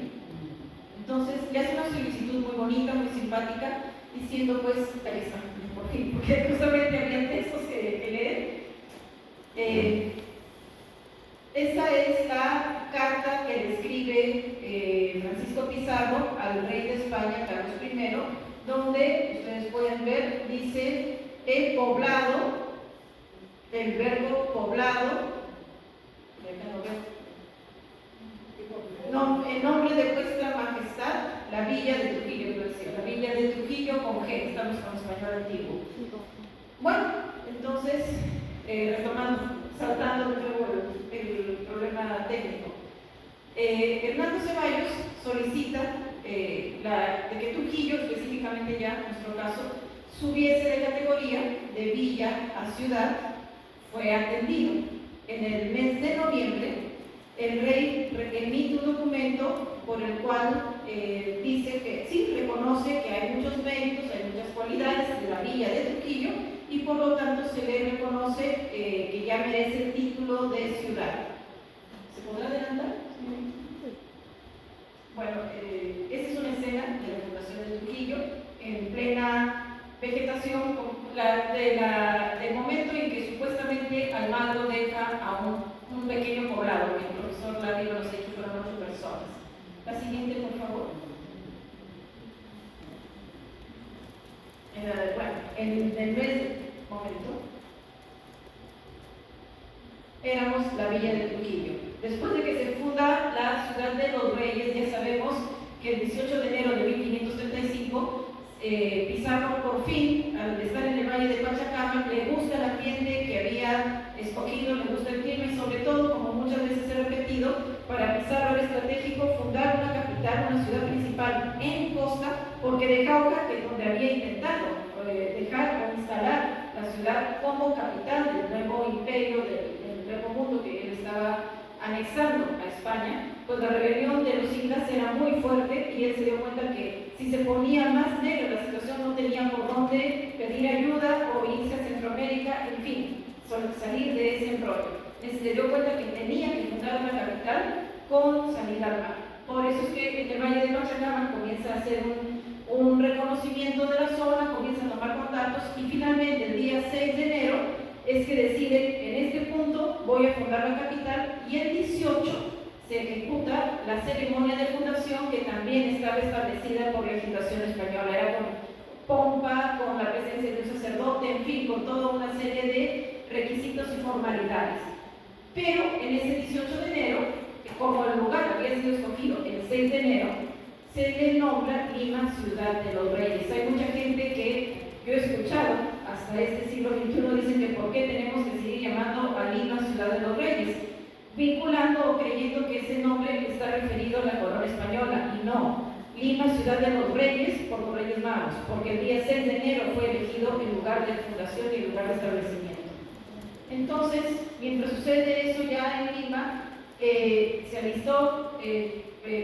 C: Entonces le hace una solicitud muy bonita, muy simpática, diciendo pues, ahí está, por fin, porque justamente había textos que leer. Esa es la carta que le escribe Francisco Pizarro al rey de España, Carlos I, donde ustedes pueden ver, dice el poblado, el verbo poblado, no, en nombre de vuestra majestad, la villa de Trujillo, la villa de Trujillo con G, estamos con español antiguo. Bueno, entonces, retomando, saltando de nuevo el problema técnico. Hernando Ceballos solicita de que Trujillo, específicamente ya en nuestro caso, subiese de categoría de villa a ciudad. Fue atendido. En el mes de noviembre, el rey emite un documento por el cual dice que sí, reconoce que hay muchos méritos, hay muchas cualidades de la villa de Trujillo y por lo tanto se le reconoce que ya merece el título de ciudad. ¿Se podrá adelantar? Bueno, esta es una escena de la fundación de Trujillo en plena vegetación del momento en que supuestamente Almagro deja a un pequeño poblado, que el profesor Lavilo nos ha dicho fueron 8 personas. La siguiente, por favor. Bueno, en el mes, momento, éramos la villa de Trujillo. Después de que se funda la ciudad de los Reyes, ya sabemos que el 18 de enero de 1535, Pizarro por fin, al estar en el Valle de Pachacama, le gusta el ambiente que había escogido, le gusta el clima y sobre todo, como muchas veces he repetido, para Pizarro era estratégico fundar una capital, una ciudad principal en costa, porque de Jauja, que es donde había intentado dejar o instalar la ciudad como capital del nuevo imperio, del nuevo mundo que él estaba anexando a España, pues la rebelión de los incas era muy fuerte y él se dio cuenta que si se ponía más negra la situación no tenía por dónde pedir ayuda o irse a Centroamérica, en fin, salir de ese embrollo. Se dio cuenta que tenía que fundar una capital con salida al mar. Por eso es que en el Valle de Pachacama comienza a hacer un reconocimiento de la zona, comienza a tomar contactos y finalmente el día 6 de enero es que decide, en este punto voy a fundar la capital, y el 18 se ejecuta la ceremonia de fundación que también estaba establecida por legislación española, era con pompa, con la presencia de un sacerdote, en fin, con toda una serie de requisitos y formalidades. Pero en ese 18 de enero, como el lugar había sido escogido el 6 de enero, se le nombra Lima Ciudad de los Reyes. Hay mucha gente que yo he escuchado hasta este siglo XXI dicen que por qué tenemos que seguir llamando a Lima Ciudad de los Reyes, vinculando o creyendo que ese nombre está referido a la corona española, y no. Lima Ciudad de los Reyes por los Reyes Magos, porque el día 6 de enero fue elegido el lugar de fundación y el lugar de establecimiento. Entonces, mientras sucede eso ya en Lima, se alistó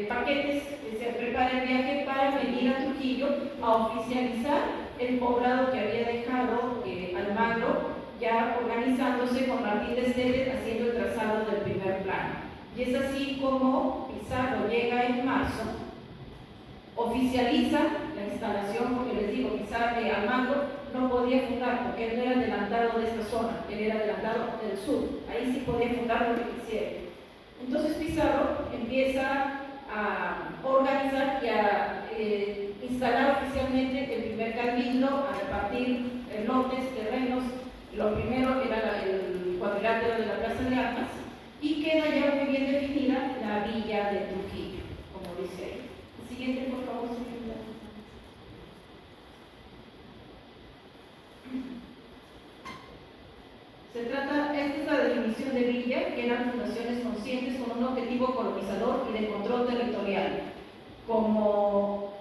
C: paquetes, se prepara el viaje para venir a Trujillo a oficializar el poblado que había dejado Almagro, ya organizándose con Martín de Esteves haciendo el trazado del primer plano. Y es así como Pizarro llega en marzo, oficializa la instalación, porque les digo, Almagro no podía fundar porque él no era adelantado de esta zona, él era adelantado del sur, ahí sí podía fundar lo que quisiera. Entonces Pizarro empieza a organizar y a instalar oficialmente el primer cabildo, a repartir lotes, terrenos. Lo primero era el cuadrilátero de la Plaza de Armas y queda ya muy bien definida la villa de Trujillo, como dice ahí. El siguiente, por favor, señorita. Esta es la definición de villa, que eran fundaciones conscientes con un objetivo colonizador y de control territorial, como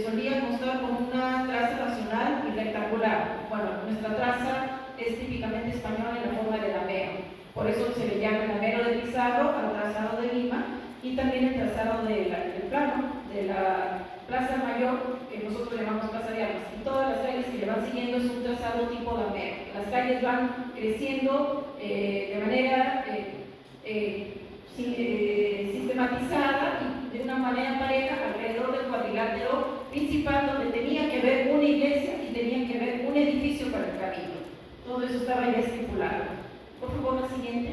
C: solía constar con una traza racional y rectangular. Bueno, nuestra traza es típicamente española en la forma de lamero, por eso se le llama el lamero de Pizarro al trazado de Lima, y también el trazado del plano de la Plaza Mayor, que nosotros llamamos Plaza de Armas, y todas las calles que le van siguiendo es un trazado tipo lamero. Las calles van creciendo de manera sistematizada y de una manera pareja alrededor del cuadrilátero principal, donde tenía que haber una iglesia y tenía que haber un edificio para el cabildo. Todo eso estaba ya estipulado. Por favor, la siguiente.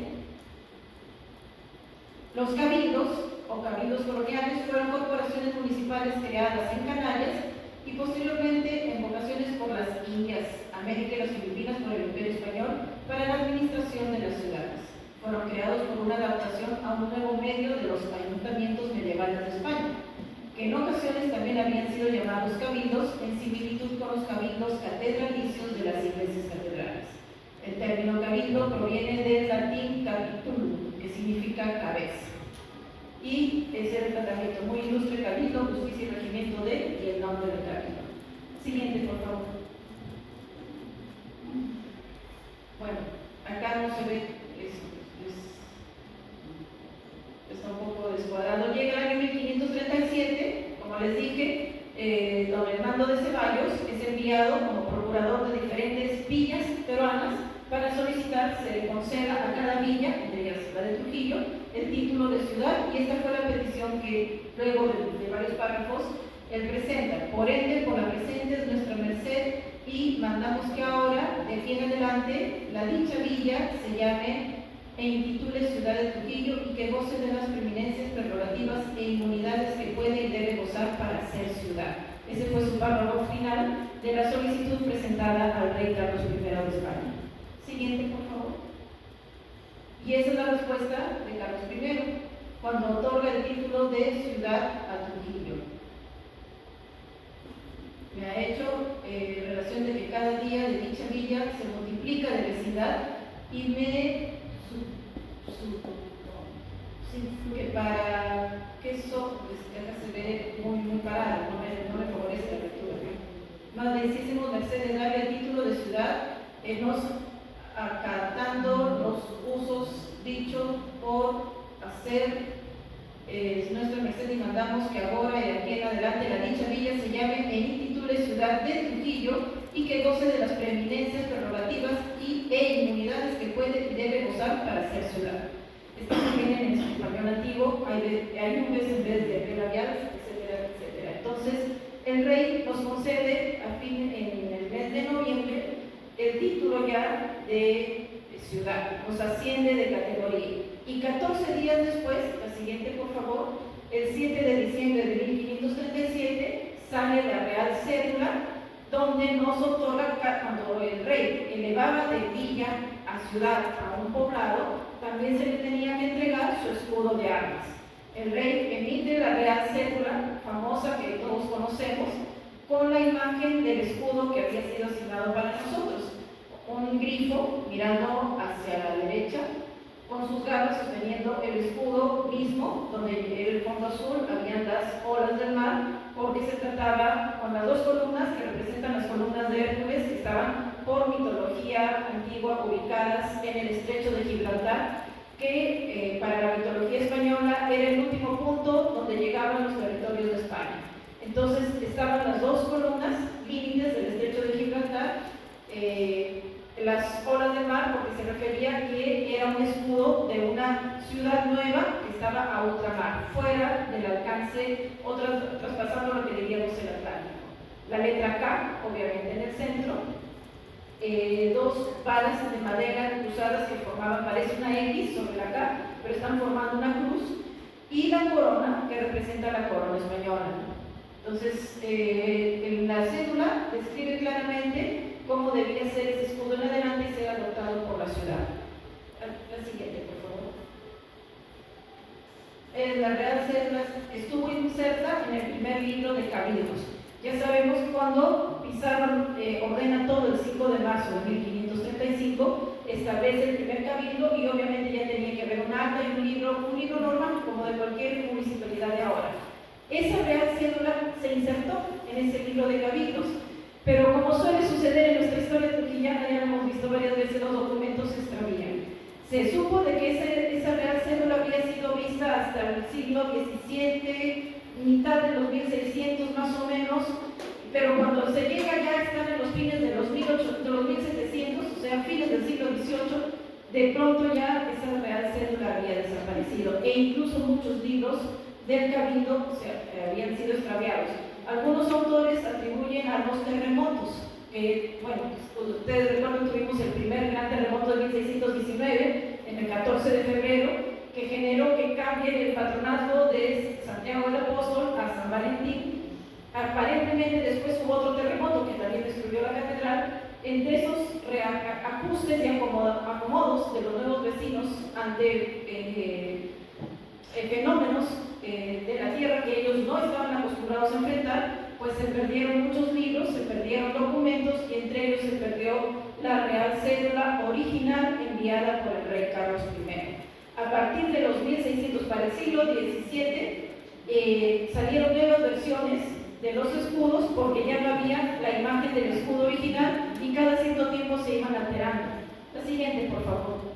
C: Los cabildos o cabildos coloniales fueron corporaciones municipales creadas en Canarias y posteriormente en vocaciones por las Indias, América y las Filipinas por el Imperio Español para la administración de las ciudades. Fueron creados por una adaptación a un nuevo medio de los ayuntamientos medievales de España, que en ocasiones también habían sido llamados cabildos en similitud con los cabildos catedralicios de las iglesias catedrales. El término cabildo proviene del latín capitulum, que significa cabeza. Y ese era el tratamiento muy ilustre: cabildo, justicia y regimiento de, y el nombre del cabildo. Siguiente, por favor. Bueno, acá no se ve, está un poco descuadrado. Llega el año 1537, como les dije, don Hernando de Ceballos es enviado como procurador de diferentes villas peruanas para solicitar se le conceda a cada villa, entre ellas la de Trujillo, el título de ciudad, y esta fue la petición que luego de varios párrafos él presenta. Por ende, por la presente es nuestra merced, y mandamos que ahora, de aquí en adelante, la dicha villa se llame e intitule Ciudad de Trujillo, y que goce de las preeminencias, prerrogativas e inmunidades que puede y debe gozar para ser ciudad. Ese fue su párrafo final de la solicitud presentada al rey Carlos I de España. Siguiente, por favor. Y esa es la respuesta de Carlos I cuando otorga el título de ciudad a Trujillo. Me ha hecho relación de que cada día de dicha villa se multiplica de vecindad, y me que para que eso se ve muy parada, no me favorece la lectura. Más bien, si hicimos merced de darle el título de ciudad, nos acatando los usos dichos por hacer nuestra merced, y mandamos que ahora y de aquí en adelante la dicha villa se llame e intitule Ciudad de Trujillo, y que goce de las preeminencias, prerrogativas e inmunidades que puede y debe gozar para ser ciudad. Esto también en el español antiguo hay un vez en vez de labiales, etcétera, etcétera. Entonces, el rey nos concede en el mes de noviembre el título ya de ciudad, nos asciende de categoría. Y 14 días después, la siguiente por favor, el 7 de diciembre de 1537, sale la Real Cédula, donde nos otorga, cuando el rey elevaba de villa a ciudad a un poblado, también se le tenía que entregar su escudo de armas. El rey emite la Real Cédula, famosa, que todos conocemos, con la imagen del escudo que había sido asignado para nosotros. Un grifo mirando hacia la derecha, con sus garras sosteniendo el escudo mismo, donde en el fondo azul habían las olas del mar, porque se trataba con las dos columnas que representan las columnas de Hércules, que estaban por mitología antigua ubicadas en el estrecho de Gibraltar, que para la mitología española era el último punto donde llegaban los territorios de España. Entonces estaban las dos columnas límites del estrecho de Gibraltar, las olas del mar, porque se refería que era un escudo de una ciudad nueva que estaba a ultramar, fuera del alcance, o traspasando lo que diríamos el Atlántico. La letra K, obviamente en el centro, dos balas de madera cruzadas que formaban, parece una X sobre la K, pero están formando una cruz, y la corona, que representa la corona española. Entonces, en la cédula describe claramente cómo debía ser ese escudo en adelante y ser adoptado por la ciudad. La siguiente, por favor. La Real Cédula estuvo inserta en el primer libro de cabildos. Ya sabemos que cuando Pizarro ordena todo el 5 de marzo de 1535, establece el primer cabildo, y obviamente ya tenía que haber un acta y un libro normal, como de cualquier municipalidad de ahora. Esa Real Cédula se insertó en ese libro de cabildos. Pero como suele suceder en nuestra historia trujillana, ya lo hemos visto varias veces, los documentos se extravían. Se supo de que esa Real Cédula había sido vista hasta el siglo XVII, mitad de los 1600 más o menos, pero cuando se llega ya están en los fines de los 1700, o sea, fines del siglo XVIII, de pronto ya esa Real Cédula había desaparecido, e incluso muchos libros del cabildo habían sido extraviados. Algunos autores atribuyen a los terremotos, que, bueno, pues ustedes recuerdan, tuvimos el primer gran terremoto de 1619, en el 14 de febrero, que generó que cambie el patronazgo de Santiago del Apóstol a San Valentín. Aparentemente después hubo otro terremoto que también destruyó la catedral. Entre esos ajustes y acomodos de los nuevos vecinos ante fenómenos de la tierra que ellos no estaban acostumbrados a enfrentar, pues se perdieron muchos libros, se perdieron documentos, y entre ellos se perdió la Real Cédula original enviada por el rey Carlos I. A partir de los 1600 para el siglo XVII salieron nuevas versiones de los escudos porque ya no había la imagen del escudo original y cada cierto tiempo se iban alterando. La siguiente, por favor.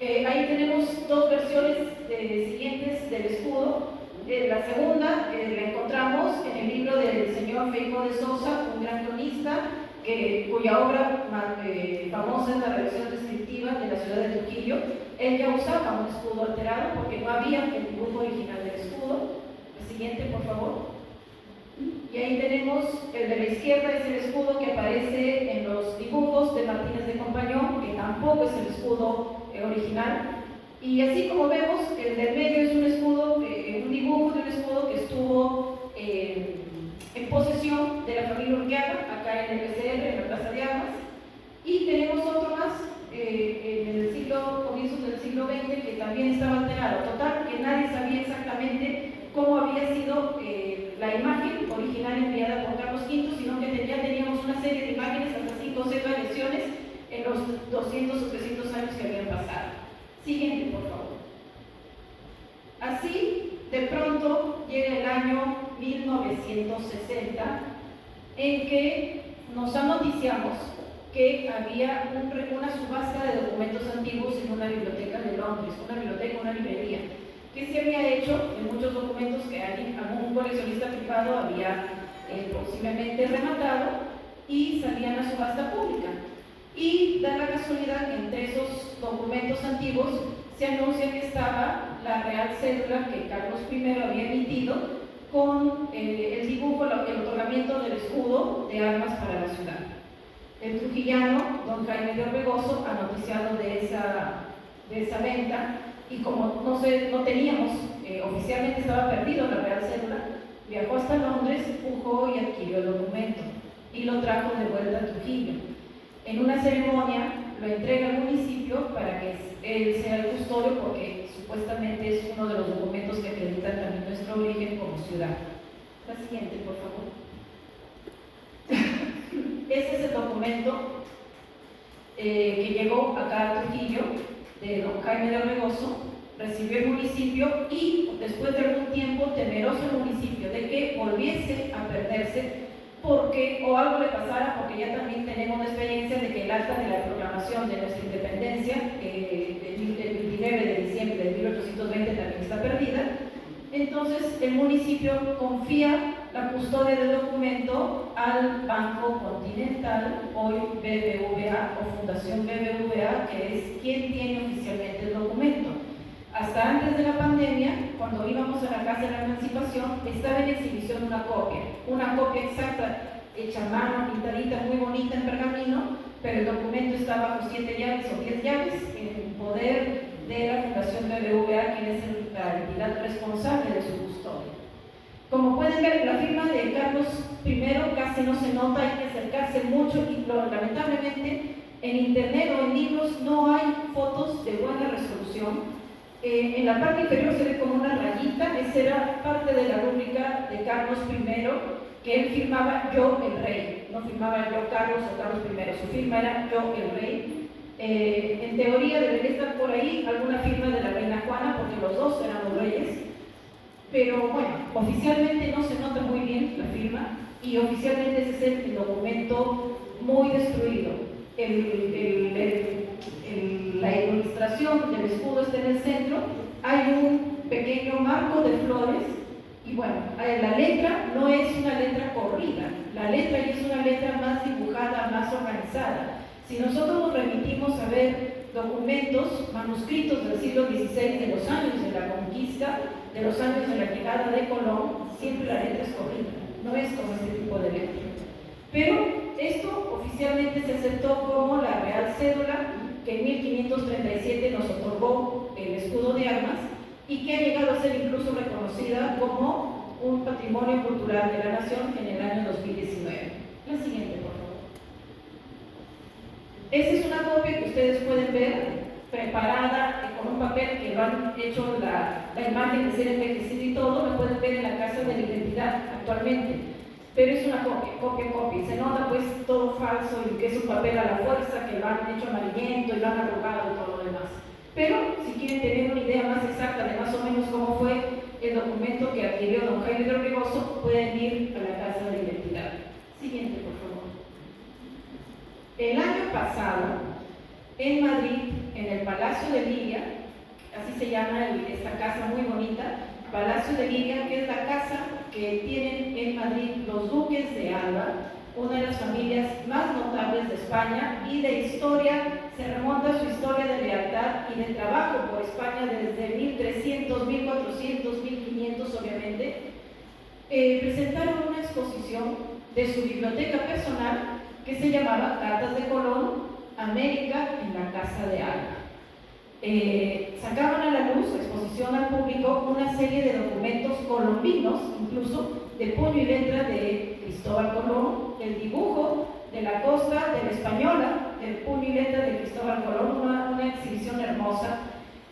C: Ahí tenemos dos versiones siguientes del escudo. La segunda la encontramos en el libro del señor Feijóo de Sousa, un gran cronista, cuya obra más famosa es la redacción descriptiva de la ciudad de Trujillo. Él ya usaba un escudo alterado porque no había el dibujo original del escudo. El siguiente, por favor. Y ahí tenemos el de la izquierda, es el escudo que aparece en los dibujos de Martínez de Compañón, que tampoco es el escudo original. Y así como vemos, el del medio es un escudo, un dibujo de un escudo que estuvo en posesión de la familia Urquiaga, acá en el PCR, en la Plaza de Armas. Y tenemos otro más en el comienzos del siglo XX, que también estaba alterado. Total, que nadie sabía exactamente cómo había sido la imagen original enviada por Carlos V, sino que ya teníamos una serie de imágenes, hasta 5 o 6 variaciones, en los 200 o 300 años que habían pasado. Siguiente, por favor. Así, de pronto, llega el año 1960, en que nos anoticiamos que había una subasta de documentos antiguos en una biblioteca de Londres, una librería, que se había hecho en muchos documentos que algún coleccionista privado había posiblemente rematado y salían a subasta pública. Y da la casualidad que entre esos documentos antiguos se anuncia que estaba la Real Cédula que Carlos I había emitido con el dibujo, el otorgamiento del escudo de armas para la ciudad. El trujillano, don Jaime de Orbegoso, ha noticiado de esa venta, y como no teníamos, oficialmente estaba perdido la Real Cédula, viajó hasta Londres, pujó y adquirió el documento y lo trajo de vuelta a Trujillo. En una ceremonia lo entrega al municipio para que él sea el custodio, porque supuestamente es uno de los documentos que acreditan también nuestro origen como ciudad. La siguiente, por favor. Ese es el documento que llegó acá a Trujillo, de don Jaime de Orbegoso. Recibió el municipio y después de algún tiempo, temeroso el municipio de que volviese a perderse o algo le pasara, porque ya también tenemos la experiencia de que el acta de la proclamación de nuestra independencia, el 29 de diciembre de 1820, también está perdida. Entonces el municipio confía la custodia del documento al Banco Continental, hoy BBVA o Fundación BBVA, que es quien tiene oficialmente el documento. Hasta antes de la pandemia, cuando íbamos a la Casa de la Emancipación, estaba en exhibición una copia exacta, hecha a mano, pintadita, muy bonita en pergamino, pero el documento está bajo 7 llaves o 10 llaves en poder de la Fundación BBVA, quien es la entidad responsable de su custodia. Como pueden ver, la firma de Carlos I casi no se nota, hay que acercarse mucho y lamentablemente en internet o en libros no hay fotos de buena resolución. En la parte inferior se ve como una rayita, esa era parte de la rúbrica de Carlos I, que él firmaba yo el rey, no firmaba yo Carlos o Carlos I, su firma era yo el rey. En teoría debería estar por ahí alguna firma de la reina Juana, porque los dos eran los reyes, pero bueno, oficialmente no se nota muy bien la firma y oficialmente ese es el documento muy destruido. La ilustración del escudo está en el centro, hay un pequeño marco de flores y bueno, la letra no es una letra corrida, la letra ya es una letra más dibujada, más organizada. Si nosotros nos remitimos a ver documentos, manuscritos del siglo XVI, de los años de la conquista, de los años de la llegada de Colón, siempre la letra es corrida, no es como este tipo de letra. Pero esto oficialmente se aceptó como la Real Cédula, que en 1537 nos otorgó el escudo de armas y que ha llegado a ser incluso reconocida como un patrimonio cultural de la nación en el año 2019. La siguiente, por favor. Esta es una copia que ustedes pueden ver, preparada con un papel que lo han hecho la imagen de ser envejecido y todo, lo pueden ver en la Casa de la Identidad actualmente. pero es una copia, y se nota pues todo falso y que es un papel a la fuerza, que lo han hecho amarillento y lo han arrugado y todo lo demás. Pero si quieren tener una idea más exacta de más o menos cómo fue el documento que adquirió don Jaime de Orbegoso, pueden ir a la Casa de Identidad. Siguiente, por favor. El año pasado, en Madrid, en el Palacio de Liria, así se llama esta casa muy bonita, Palacio de Liria, que es la casa que tienen en Madrid los duques de Alba, una de las familias más notables de España, y de historia, se remonta a su historia de lealtad y de trabajo por España desde 1300, 1400, 1500 obviamente. Presentaron una exposición de su biblioteca personal que se llamaba Cartas de Colón, América en la Casa de Alba. Sacaban a la luz, exposición al público, una serie de documentos colombinos, incluso de puño y letra de Cristóbal Colón, el dibujo de la costa de la Española, el puño y letra de Cristóbal Colón, una exhibición hermosa.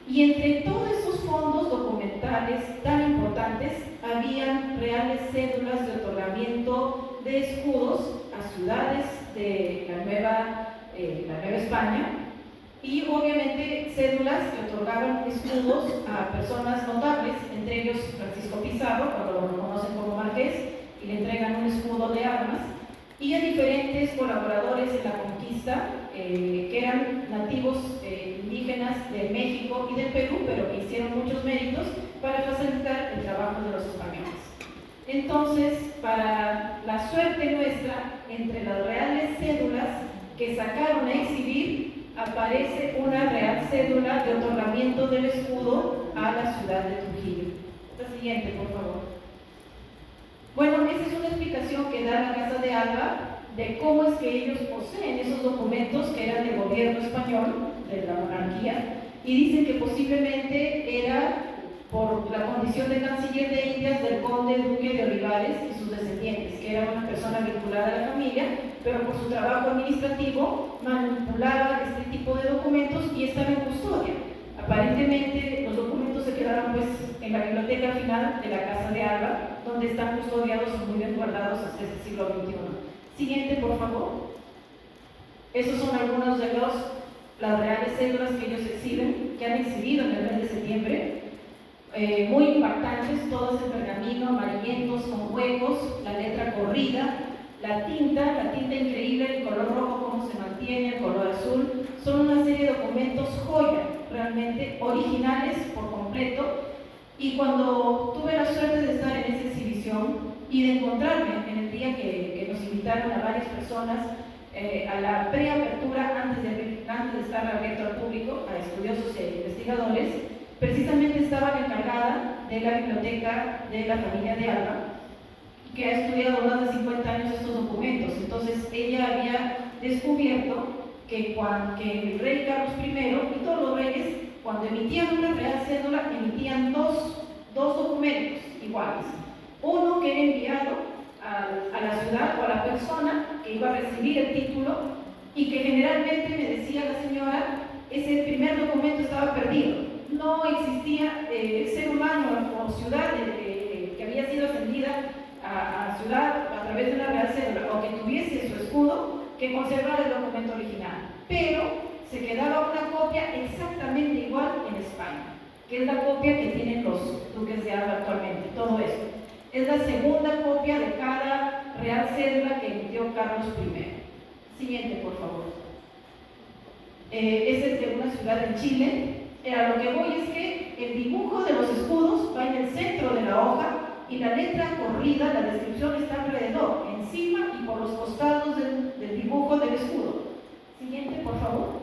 C: Y entre todos esos fondos documentales tan importantes, habían reales cédulas de otorgamiento de escudos a ciudades de la Nueva España, y obviamente cédulas que otorgaban escudos a personas notables, entre ellos Francisco Pizarro, cuando lo reconocen como marqués y le entregan un escudo de armas, y a diferentes colaboradores en la conquista que eran nativos indígenas de México y del Perú, pero que hicieron muchos méritos para facilitar el trabajo de los españoles. Entonces, para la suerte nuestra, entre las reales cédulas que sacaron a exhibir, aparece una real cédula de otorgamiento del escudo a la ciudad de Trujillo. La siguiente, por favor. Bueno, esa es una explicación que da la Casa de Alba de cómo es que ellos poseen esos documentos que eran del gobierno español, de la monarquía, y dicen que posiblemente era por la condición de canciller de Indias del conde duque de Olivares y sus descendientes, que era una persona vinculada a la familia, pero por su trabajo administrativo manipulaba este tipo de documentos y estaba en custodia. Aparentemente los documentos se quedaron pues en la biblioteca final de la Casa de Alba, donde están custodiados y muy bien guardados hasta el siglo XXI. Siguiente, por favor. Esos son algunos de las reales cédulas que ellos exhiben, que han exhibido en el mes de septiembre. Muy impactantes, todas en pergamino, amarillentos, con huecos, la letra corrida, la tinta increíble, el color rojo, cómo se mantiene, el color azul. Son una serie de documentos joya, realmente originales por completo. Y cuando tuve la suerte de estar en esa exhibición y de encontrarme en el día que nos invitaron a varias personas a la preapertura, antes de estar abierto al público, a estudiosos e investigadores, precisamente estaba la encargada de la biblioteca de la familia de Alba, que ha estudiado más de 50 años estos documentos. Entonces ella había descubierto que el rey Carlos I y todos los reyes, cuando emitían una real cédula, emitían dos documentos iguales. Uno que era enviado a la ciudad o a la persona que iba a recibir el título, y que generalmente, me decía la señora, ese primer documento estaba perdido. No existía ser humano o ciudad que había sido ascendida a ciudad a través de una real cédula, o que tuviese su escudo, que conservara el documento original. Pero se quedaba una copia exactamente igual en España, que es la copia que tienen los duques de Alba actualmente. Todo esto es la segunda copia de cada real cédula que emitió Carlos I. Siguiente, por favor. Ese es de una ciudad en Chile. A lo que voy es que el dibujo de los escudos va en el centro de la hoja y la letra corrida, la descripción está alrededor, encima y por los costados del dibujo del escudo. Siguiente, por favor.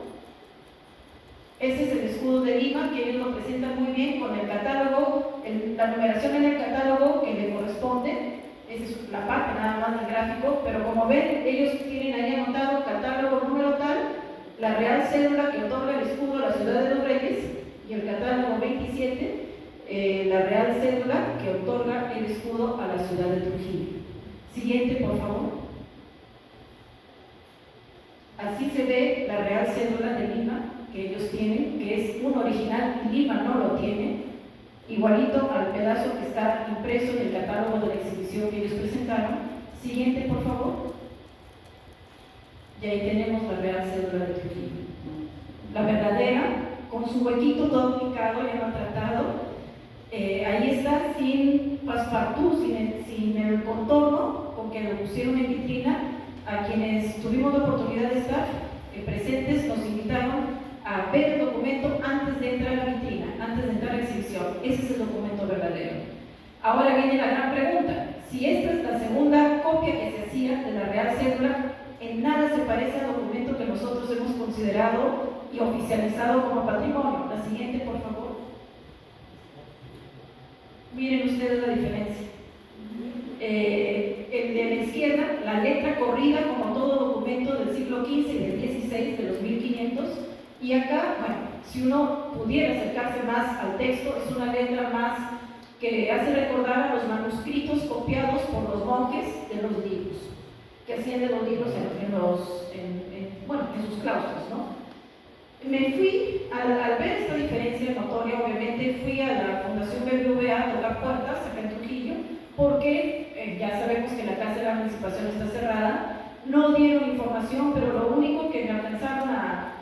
C: Ese es el escudo de Lima, que ellos lo presentan muy bien con el catálogo, la numeración en el catálogo que le corresponde. Esa es la parte nada más del gráfico, pero como ven, ellos tienen ahí anotado catálogo número tal, la real cédula que otorga el escudo a la ciudad de los Reyes, y el catálogo 27, la real cédula que otorga el escudo a la ciudad de Trujillo. Siguiente, por favor. Así se ve la real cédula de Lima que ellos tienen, que es un original, y Lima no lo tiene, igualito al pedazo que está impreso en el catálogo de la exhibición que ellos presentaron. Siguiente, por favor. Y ahí tenemos la Real Cédula de Trujillo. La verdadera, con su huequito todo picado, ya maltratado. Ahí está sin passepartout, sin el contorno, con que lo pusieron en vitrina. A quienes tuvimos la oportunidad de estar presentes, nos invitaron a ver el documento antes de entrar a la vitrina, antes de entrar a la exhibición. Ese es el documento verdadero. Ahora viene la gran pregunta: si esta es la segunda copia que se hacía de la Real Cédula, en nada se parece al documento que nosotros hemos considerado y oficializado como patrimonio. La siguiente, por favor. Miren ustedes la diferencia. El de la izquierda, la letra corrida como todo documento del siglo XV y del XVI, de los 1500, y acá, bueno, si uno pudiera acercarse más al texto, es una letra más que hace recordar a los manuscritos copiados por los monjes de los libros, que hacían de los libros en sus claustros, ¿no? Me fui, al ver esta diferencia notoria, obviamente fui a la Fundación BBVA a tocar puertas acá en Trujillo, porque ya sabemos que la Casa de la Emancipación está cerrada. No dieron información, pero lo único que me alcanzaron a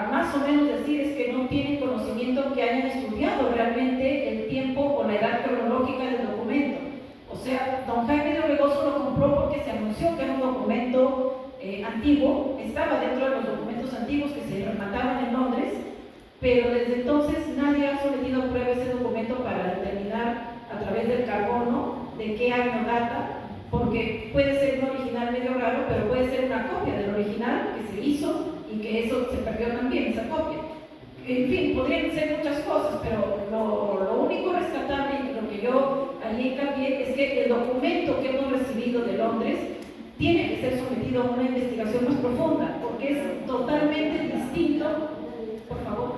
C: más o menos decir es que no tienen conocimiento que hayan estudiado realmente el tiempo o la edad cronológica del documento. O sea, don Jaime de Orbegoso lo compró porque se anunció que era un documento antiguo, estaba dentro de los documentos antiguos que se remataban en Londres, pero desde entonces nadie ha sometido a prueba ese documento para determinar a través del carbono de qué año data, porque puede ser un original medio raro, pero puede ser una copia del original que se hizo y que eso se perdió también, esa copia. En fin, podrían ser muchas cosas, pero lo único rescatable y lo que yo allí cambié es que el documento que hemos recibido de Londres tiene que ser sometido a una investigación más profunda, porque es totalmente distinto, por favor,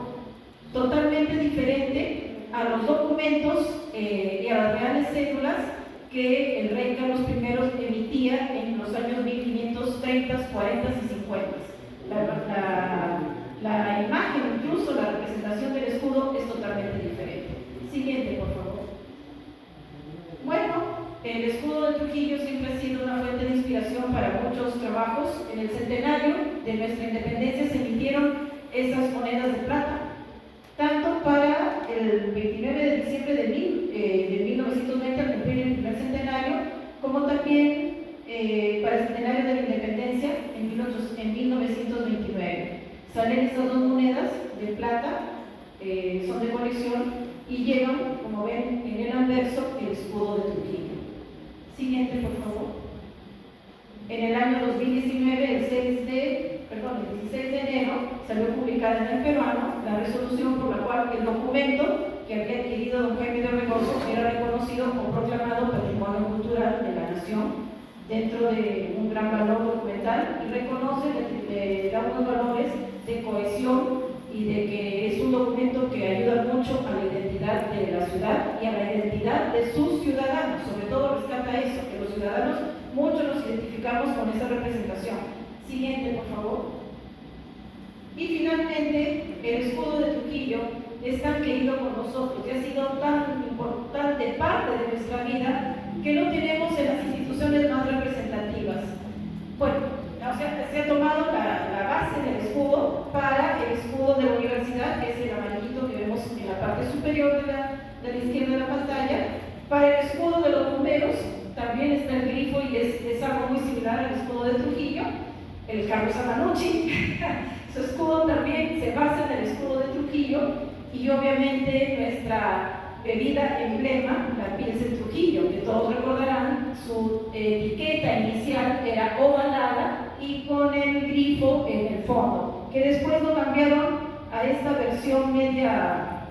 C: totalmente diferente a los documentos y a las reales cédulas que el rey Carlos I emitía en los años 1530, 40 y 50. La imagen, incluso la representación del escudo, es totalmente diferente. Siguiente, por favor. Bueno, el escudo de Trujillo siempre ha sido una fuente de inspiración para muchos trabajos. En el centenario de nuestra independencia se emitieron esas monedas de plata, tanto para el 29 de diciembre de 1920, al cumplir el primer centenario, como también para el centenario de la independencia en 1929. Salen estas dos monedas de plata, son de colección y llevan, como ven en el anverso, el escudo de Trujillo. Siguiente, por favor. En el año 2019, el 16 de enero, salió publicada en el Peruano la resolución por la cual el documento que había adquirido don Jaime de Orbegoso era reconocido o proclamado Patrimonio Cultural de la Nación, dentro de un gran valor documental, y reconoce, le da unos valores de cohesión y de que es un documento que ayuda mucho a la identidad de la ciudad y a la identidad de sus ciudadanos. Sobre todo rescata eso, que los ciudadanos muchos nos identificamos con esa representación. Siguiente, por favor. Y finalmente, el escudo de Trujillo es tan querido por nosotros y ha sido tan importante parte de nuestra vida que lo tenemos en las instituciones más representativas. Bueno, o sea, se ha tomado la base del escudo para el escudo de la universidad, que es el amarillito que vemos en la parte superior de la izquierda de la pantalla. Para el escudo de los bomberos también está el grifo y es algo muy similar al escudo de Trujillo, el Carlos Amanucci. Su escudo también se basa en el escudo de Trujillo, y obviamente nuestra bebida emblema, la Pilsen Trujillo, que todos recordarán, su etiqueta inicial era ovalada y con el grifo en el fondo, que después lo cambiaron a esta versión media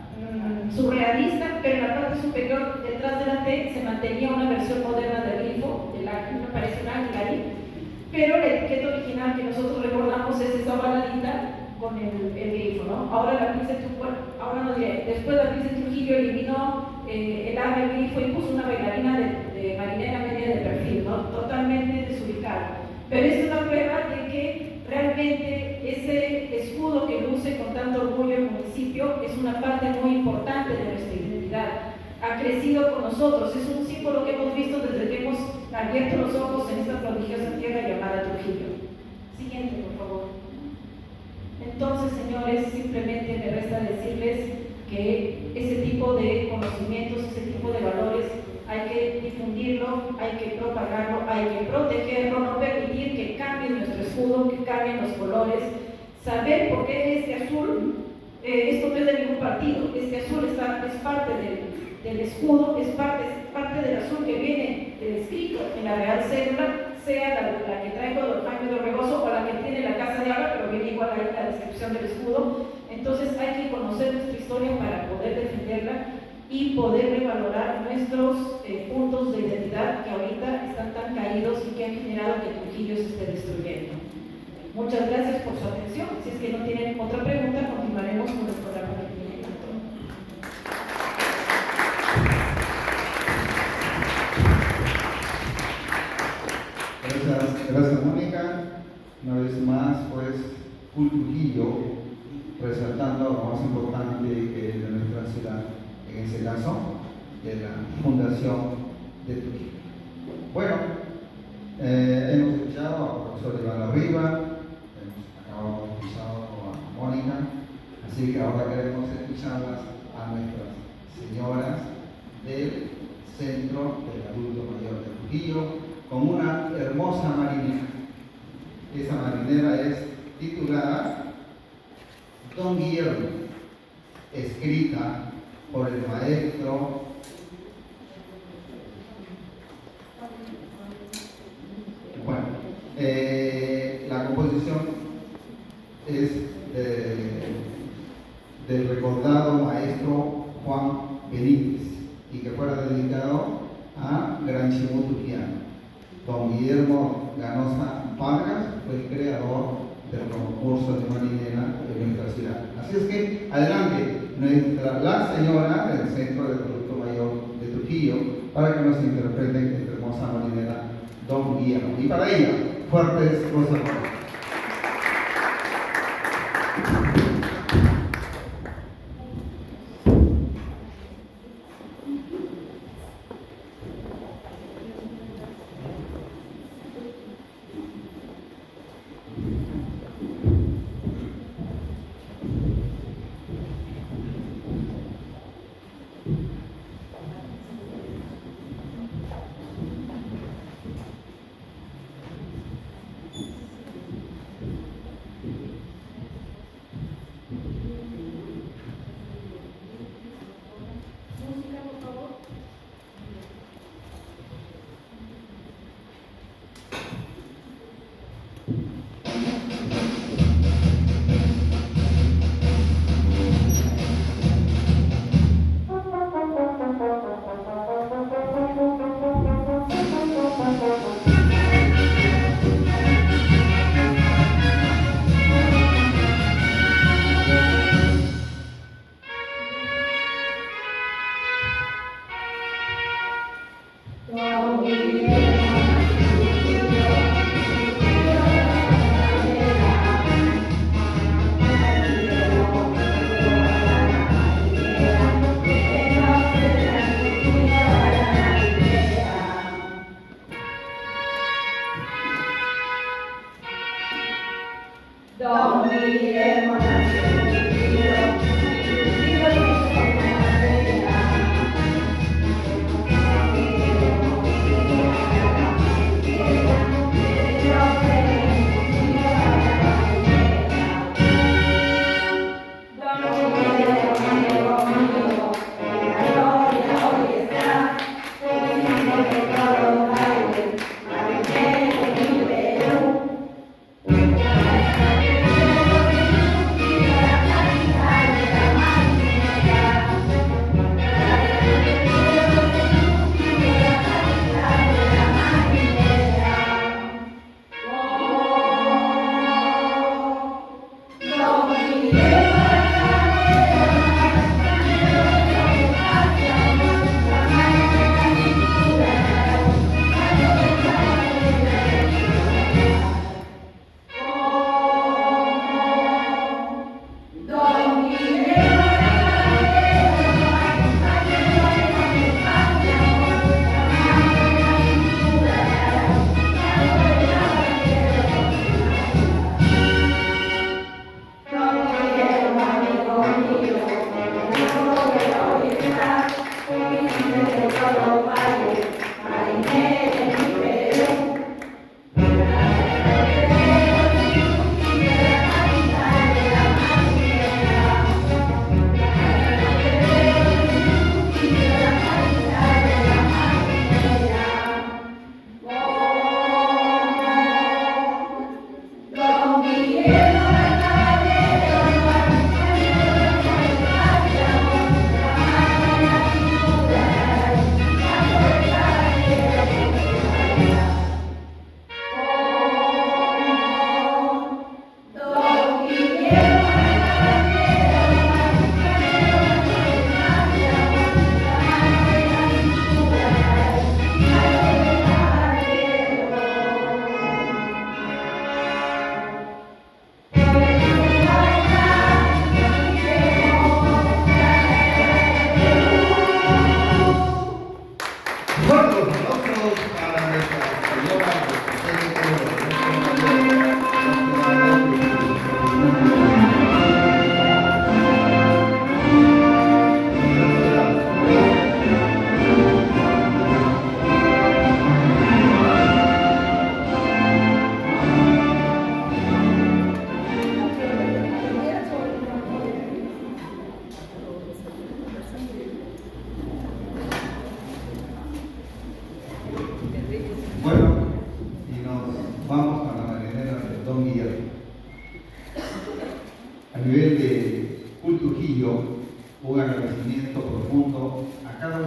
C: surrealista, pero en la parte superior, detrás de la T, se mantenía una versión moderna del grifo, del ángel, me parece un ángel ahí, pero la etiqueta original que nosotros recordamos es esa ovaladita con el grifo, ¿no? Ahora la Pilsen Trujillo, bueno, ahora no diré, después la Pilsen Trujillo eliminó el ave, el grifo, y puso una bailarina de marinera media de perfil, ¿no? Totalmente desubicada. Pero es una prueba de que realmente ese escudo que luce con tanto orgullo el municipio es una parte muy importante de nuestra identidad. Acá crecido con nosotros. Es un símbolo que hemos visto desde que hemos abierto los ojos en esta prodigiosa tierra llamada Trujillo. Siguiente, por favor. Entonces, señores, simplemente me resta decirles que ese tipo de conocimientos, ese tipo de valores, hay que difundirlo, hay que propagarlo, hay que protegerlo, no permitir que cambie nuestro escudo, que cambien los colores, saber por qué este azul, esto no es de ningún partido, este azul es parte del escudo, es parte del azul que viene escrito en la Real Cédula, sea la que trae don Jaime de Orbegoso o la que tiene la Casa de Agua, pero viene igual ahí la descripción del escudo. Entonces hay que conocer nuestra historia para poder defenderla y poder revalorar nuestros puntos de identidad que ahorita están tan caídos y que han generado que Trujillo se esté destruyendo. Muchas gracias por su atención. Si es que no tienen otra pregunta, continuaremos con el programa que tiene.
A: Gracias Mónica. Una vez más, pues, Trujillo, resaltando lo más importante que es de nuestra ciudad, en ese caso, de la Fundación de Trujillo. Bueno, hemos escuchado al profesor Iván Arriba, acabamos de escuchar a Mónica, así que ahora queremos escucharlas a nuestras señoras del Centro del Adulto Mayor de Trujillo, con una hermosa marinera. Esa marinera es titulada Don Guillermo, escrita por el maestro la composición es del recordado maestro Juan Benítez y que fuera dedicado a Gran Chimú Trujiano. Don Guillermo Ganosa Vargas fue el creador del concurso de marinera en nuestra ciudad. Así es que, adelante, la señora del Centro del Adulto Mayor de Trujillo para que nos interpreten esta hermosa marinera Don Guillermo. Y para ella, fuertes los aplausos.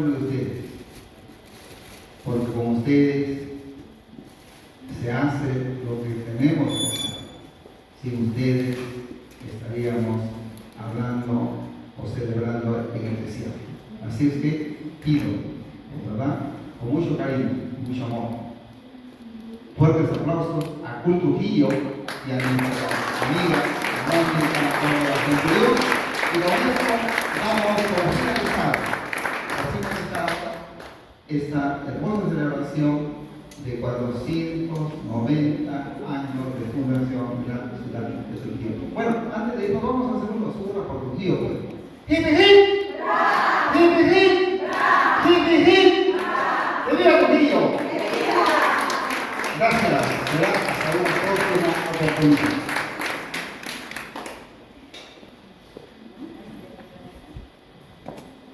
A: pueblo de ustedes. Porque con ustedes se hace lo que tenemos que hacer. Sin ustedes estaríamos hablando o celebrando en el desierto. Así es que pido, ¿verdad? Con mucho cariño, con mucho amor. Fuertes aplausos a Cool Trujillo y a nuestra amiga Mónica por la atención. Y con esto damos por finalizada esta hermosa celebración de 490 años de fundación de la ciudad de Trujillo. Bueno, antes de irnos vamos a hacer unos surras por Trujillo. Pues. ¡Hip, hip! ¡Hip, hip! ¡Hip, hip! ¡Que viva Trujillo! Gracias. Será hasta una próxima oportunidad.